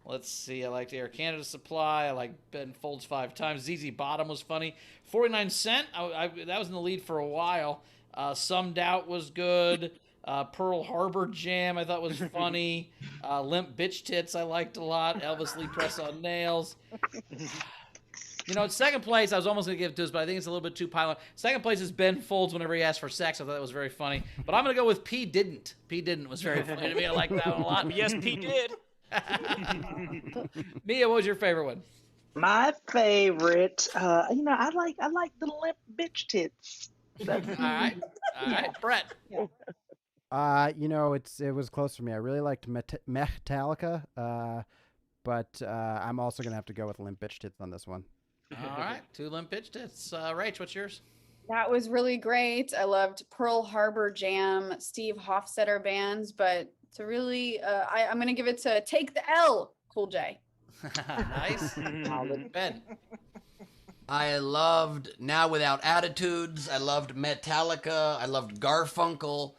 Let's see. I liked Air Canada Supply. I like Ben Folds 5 times. ZZ Bottom was funny. 49 Cent. That was in the lead for a while. Some Doubt was good. Pearl Harbor Jam I thought was funny. Limp Bitch Tits I liked a lot. Elvis Lee Press on Nails. You know, in second place, I was almost going to give it to us, but I think it's a little bit too pile. Second place is Ben Folds whenever he asked for sex. I thought that was very funny. But I'm going to go with P. Didn't. P. Didn't was very funny to me. I like that one a lot. Yes, P did. Mia, what was your favorite one? My favorite, I like the limp bitch tits. All right, Brett. It was close for me. I really liked Metallica, but I'm also gonna have to go with Limp Bitch Tits on this one. All right, 2 Limp Bitch Tits. Rach, what's yours? That was really great. I loved Pearl Harbor Jam, Steve Hofstetter bands, but to really, I'm going to give it to Take the L, Cool J. Nice. Ben. I loved Now Without Attitudes. I loved Metallica. I loved Garfunkel.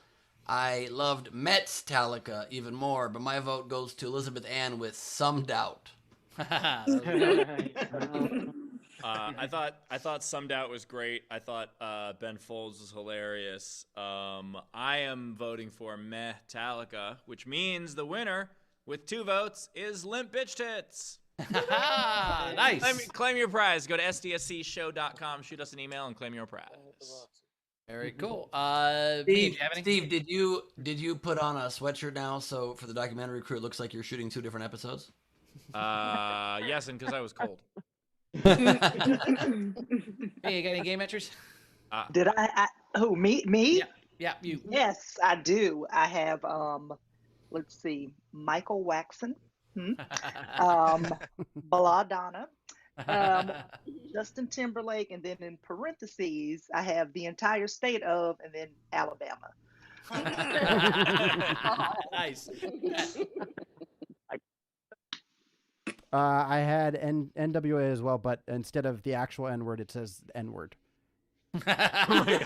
I loved Metztallica even more, but my vote goes to Elizabeth Ann with Some Doubt. I thought Some Doubt was great. I thought Ben Folds was hilarious. I am voting for Metallica, which means the winner with 2 votes is Limp Bitch Tits. Nice. Claim your prize. Go to sdscshow.com, shoot us an email, and claim your prize. Very cool. Steve, do you have any? Steve, did you put on a sweatshirt now so for the documentary crew it looks like you're shooting 2 different episodes? Yes, and because I was cold. Hey, you got any game entries? Did I who, me? Yeah, you. Yes, I do. I have, let's see, Michael Waxon, Belladonna, Justin Timberlake, and then in parentheses, I have the entire state of, and then Alabama. Nice. I had NWA as well, but instead of the actual N-word, it says N-word. Oh my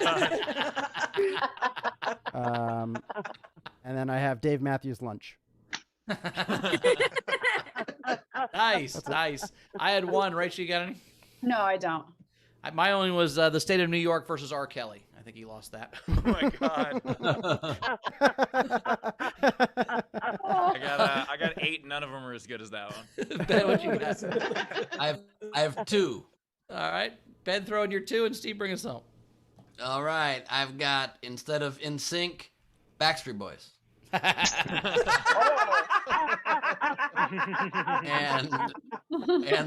God. And then I have Dave Matthews Lunch. Nice. I had 1. Rachel, you got any? No, I don't. My only was the state of New York versus R. Kelly. I think he lost that. Oh my god. I got 8. None of them are as good as that one. Ben, what you got? I have 2. All right. Ben, throw in your 2, and Steve, bring us home. All right. I've got, instead of In Sync, Backstreet Boys. and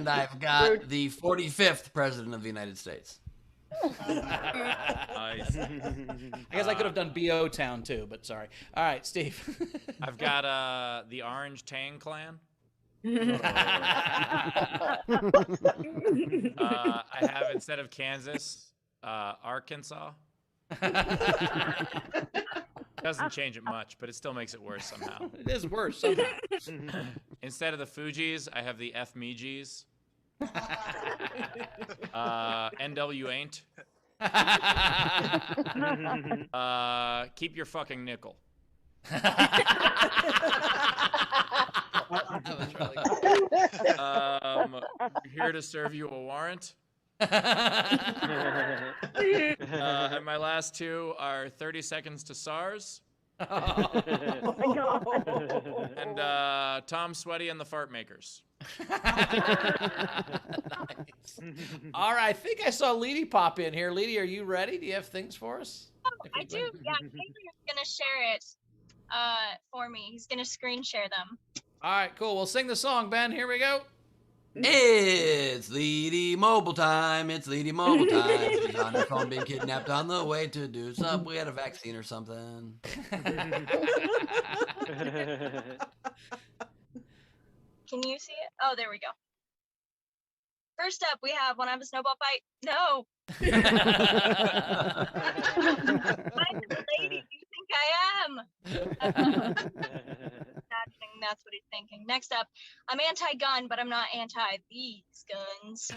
I've got the 45th President of the United States. Nice. I guess I could have done B.O. Town too, but sorry. All right, Steve. I've got the Orange Tang Clan. I have, instead of Kansas, Arkansas. Doesn't change it much, but it still makes it worse somehow. It is worse somehow. Instead of the Fugees, I have the F-Me-Gs. NW Ain't. Keep your fucking nickel. Here to serve you a warrant. And my last 2 are 30 Seconds to SARS. And Tom Sweaty and the Fart Makers. All right, I think I saw Leedy pop in here. Leedy, are you ready? Do you have things for us? I do. Yeah, Xavier's gonna share it for me. He's gonna screen share them. All right, cool. We'll sing the song, Ben. Here we go. It's Leedy Mobile time. It's Leedy Mobile time. She's on her phone being kidnapped on the way to do something. We had a vaccine or something. Can you see it? Oh, there we go. First up, we have When I Have a Snowball Fight. No. I'm the lady you think I am. Imagining that's what he's thinking. Next up, I'm anti-gun, but I'm not anti these guns.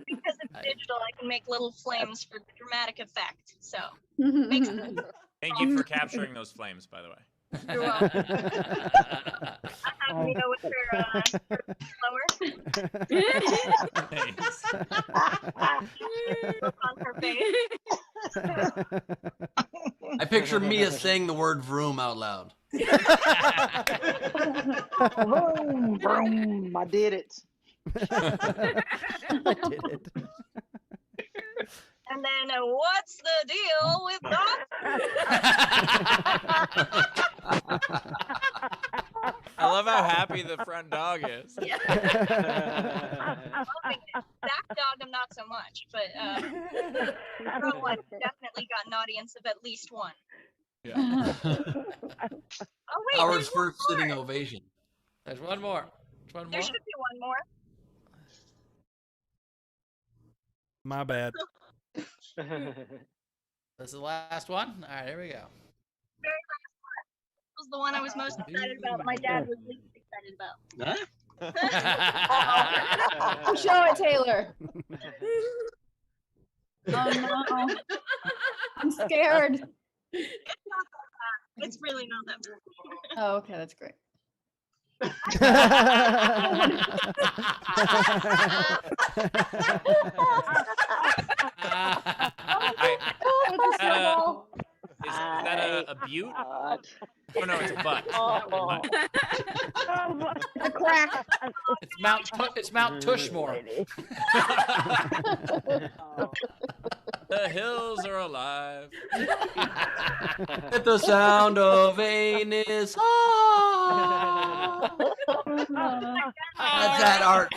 Because it's digital, I can make little flames for dramatic effect. So, makes sense. Thank you for capturing those flames, by the way. You're welcome. I'm happy to go with her lower. On her face. I picture Mia saying the word vroom out loud. Vroom, vroom. I did it. I did it. And then, what's the deal with dogs? I love how happy the front dog is. That dog, I'm not so much, but front one definitely got an audience of at least 1. Yeah. Oh wait, Howard's there's one first more. sitting ovation. There's one more. There's one There more. should be one more. My bad. This is the last one. All right, here we go. Very last one. This was the one I was most excited about. My dad was least excited about. Show it, Taylor. Oh no. I'm scared. It's not that bad. It's really not that bad. Oh, okay, that's great. Is that a butte? Oh no, it's a butt. It's a crack. It's Mount Tushmore. The hills are alive. At the sound of anus. That's that art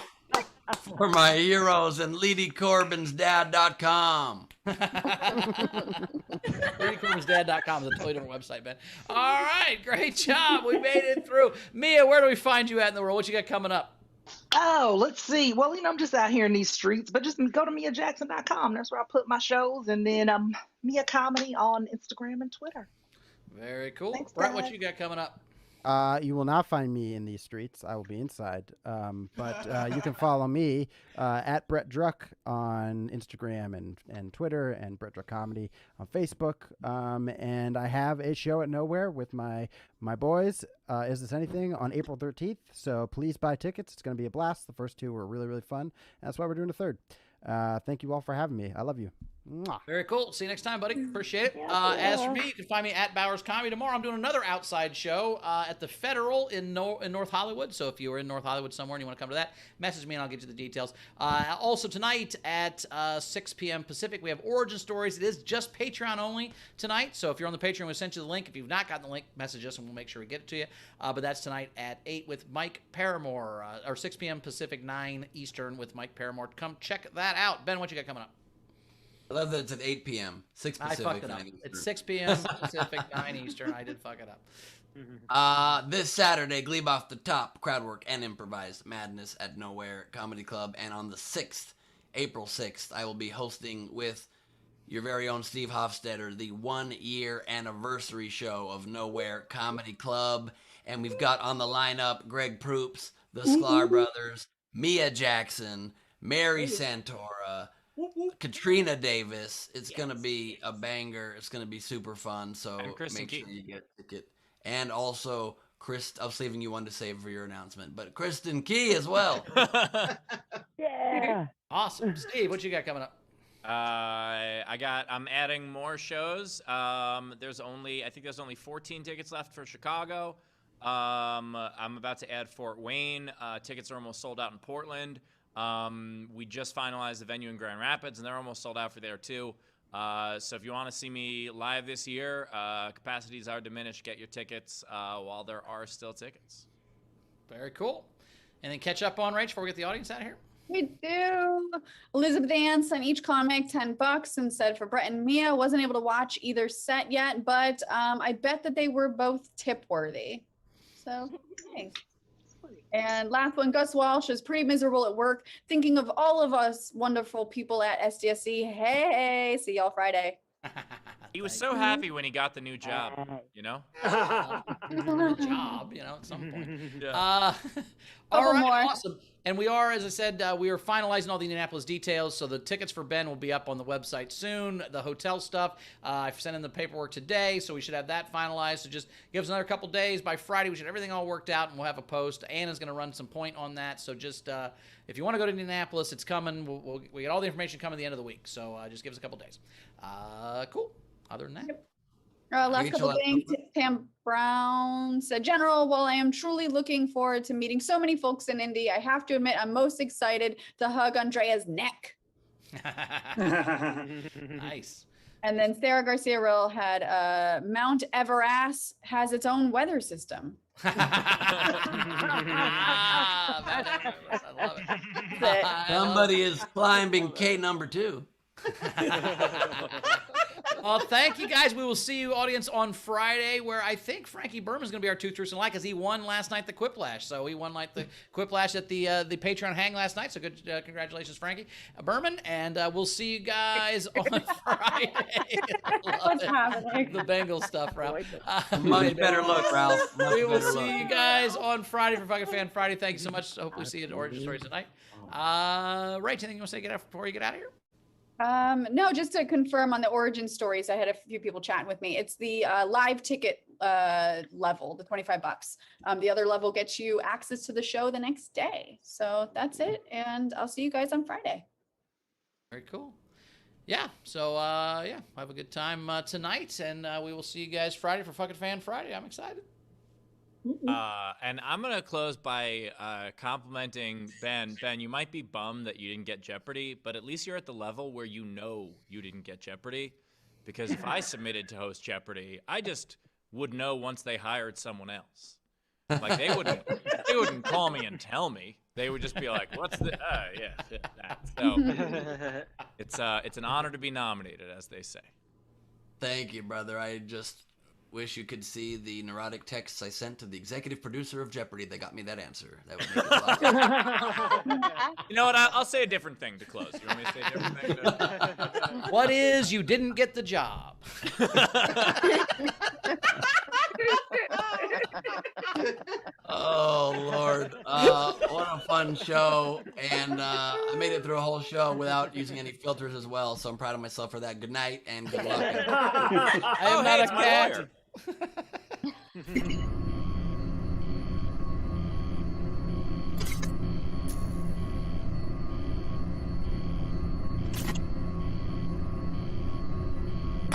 for my heroes and LeedyCorbinsDad.com. LeedyCorbinsDad.com is a totally different website, Ben. All right, great job. We made it through. Mia, where do we find you at in the world? What you got coming up? Oh, let's see. Well, I'm just out here in these streets, but just go to MiaJackson.com. That's where I put my shows, and then Mia Comedy on Instagram and Twitter. Very cool. Thanks, Brett, guys. what you got coming up? You will not find me in these streets. I will be inside. But you can follow me at Brett Druck on Instagram and Twitter, and Brett Druck Comedy on Facebook. And I have a show at Nowhere with my boys. Is This Anything? On April 13th. So please buy tickets. It's going to be a blast. The first two were really, really fun. That's why we're doing a third. Thank you all for having me. I love you. Mwah. Very cool. See you next time, buddy. Appreciate it. As for me, you can find me at Bowers Comedy. Tomorrow I'm doing another outside show at the Federal in North Hollywood. So if you are in North Hollywood somewhere and you want to come to that, message me and I'll get you the details. Also tonight at 6 p.m. Pacific, we have Origin Stories. It is just Patreon only tonight. So if you're on the Patreon, we'll send you the link. If you've not gotten the link, message us and we'll make sure we get it to you. But that's tonight at 8 with Mike Paramore, or 6 p.m. Pacific, 9 Eastern with Mike Paramore. Come check that out. Ben, what you got coming up? I love that it's at 8 p.m. 6 Pacific. I fucked it up. 9 Eastern. It's 6 p.m. Pacific, 9 Eastern. I did fuck it up. This Saturday, Gleib Off the Top, crowdwork and improvised madness at Nowhere Comedy Club. And on the 6th, April 6th, I will be hosting with your very own Steve Hofstetter the 1-year anniversary show of Nowhere Comedy Club. And we've got on the lineup Greg Proops, the Sklar Brothers, Mia Jackson, Mary Santora, Katrina Davis. It's gonna be a banger. It's gonna be super fun. So make sure you get a ticket. And also, I was leaving you one to save for your announcement, but Kristen Key as well. Yeah. Awesome. Steve, what you got coming up? I'm adding more shows. I think there's only 14 tickets left for Chicago. I'm about to add Fort Wayne. Tickets are almost sold out in Portland. We just finalized the venue in Grand Rapids, and they're almost sold out for there too. So if you want to see me live this year, capacities are diminished. Get your tickets while there are still tickets. Very cool. And then catch up on Rach before we get the audience out of here. We do. Elizabeth Ann sent each comic $10 and said for Brett and Mia, wasn't able to watch either set yet, but I bet that they were both tip worthy. So thanks. And last one, Gus Walsh is pretty miserable at work, thinking of all of us wonderful people at SDSC. Hey, see y'all Friday. He was so happy when he got the new job, you know? Job, at some point. Yeah. All right, awesome. And we are, as I said, we are finalizing all the Indianapolis details, so the tickets for Ben will be up on the website soon. The hotel stuff, I've sent in the paperwork today, so we should have that finalized. So just give us another couple days. By Friday, we should have everything all worked out, and we'll have a post. Anna's going to run some point on that, so just if you want to go to Indianapolis, it's coming. We get all the information coming at the end of the week, so just give us a couple days. Cool. Other than that. Last couple of things. Pam Brown said, General, while I am truly looking forward to meeting so many folks in Indy, I have to admit I'm most excited to hug Andrea's neck. Nice. And then Sarah Garcia Rill had Mount Everest has its own weather system. I love it. Somebody is climbing K number 2. Well, thank you guys. We will see you, audience, on Friday, where I think Frankie Berman's going to be our Two Truths and a Lie, because he won last night the Quiplash. So he won the Quiplash at the Patreon hang last night. So good, congratulations, Frankie Berman. And we'll see you guys on Friday. What's happening? The Bengals stuff, Ralph. Much better look, Ralph. We will see you guys on Friday for Fucking Fan Friday. Thank you so much. Hope we see you at Origin Stories tonight. Rach, anything you want to say before you get out of here? No, just to confirm on the Origin Stories, I had a few people chatting with me. It's the live ticket level, the $25. The other level gets you access to the show the next day. So that's it. And I'll see you guys on Friday. Very cool. Yeah. So, have a good time tonight. And we will see you guys Friday for Fucking Fan Friday. I'm excited. And I'm going to close by complimenting Ben. Ben, you might be bummed that you didn't get Jeopardy, but at least you're at the level where you know you didn't get Jeopardy. Because if I submitted to host Jeopardy, I just would know once they hired someone else. Like they wouldn't call me and tell me. They would just be like, "What's the that." So it's an honor to be nominated, as they say. Thank you, brother. I just wish you could see the neurotic texts I sent to the executive producer of Jeopardy that got me that answer. That would make it a lot. You know what? I'll say a different thing to close. You want me to say a different thing? What is you didn't get the job? Oh Lord, what a fun show! And I made it through a whole show without using any filters as well. So I'm proud of myself for that. Good night and good luck. I am not a cat.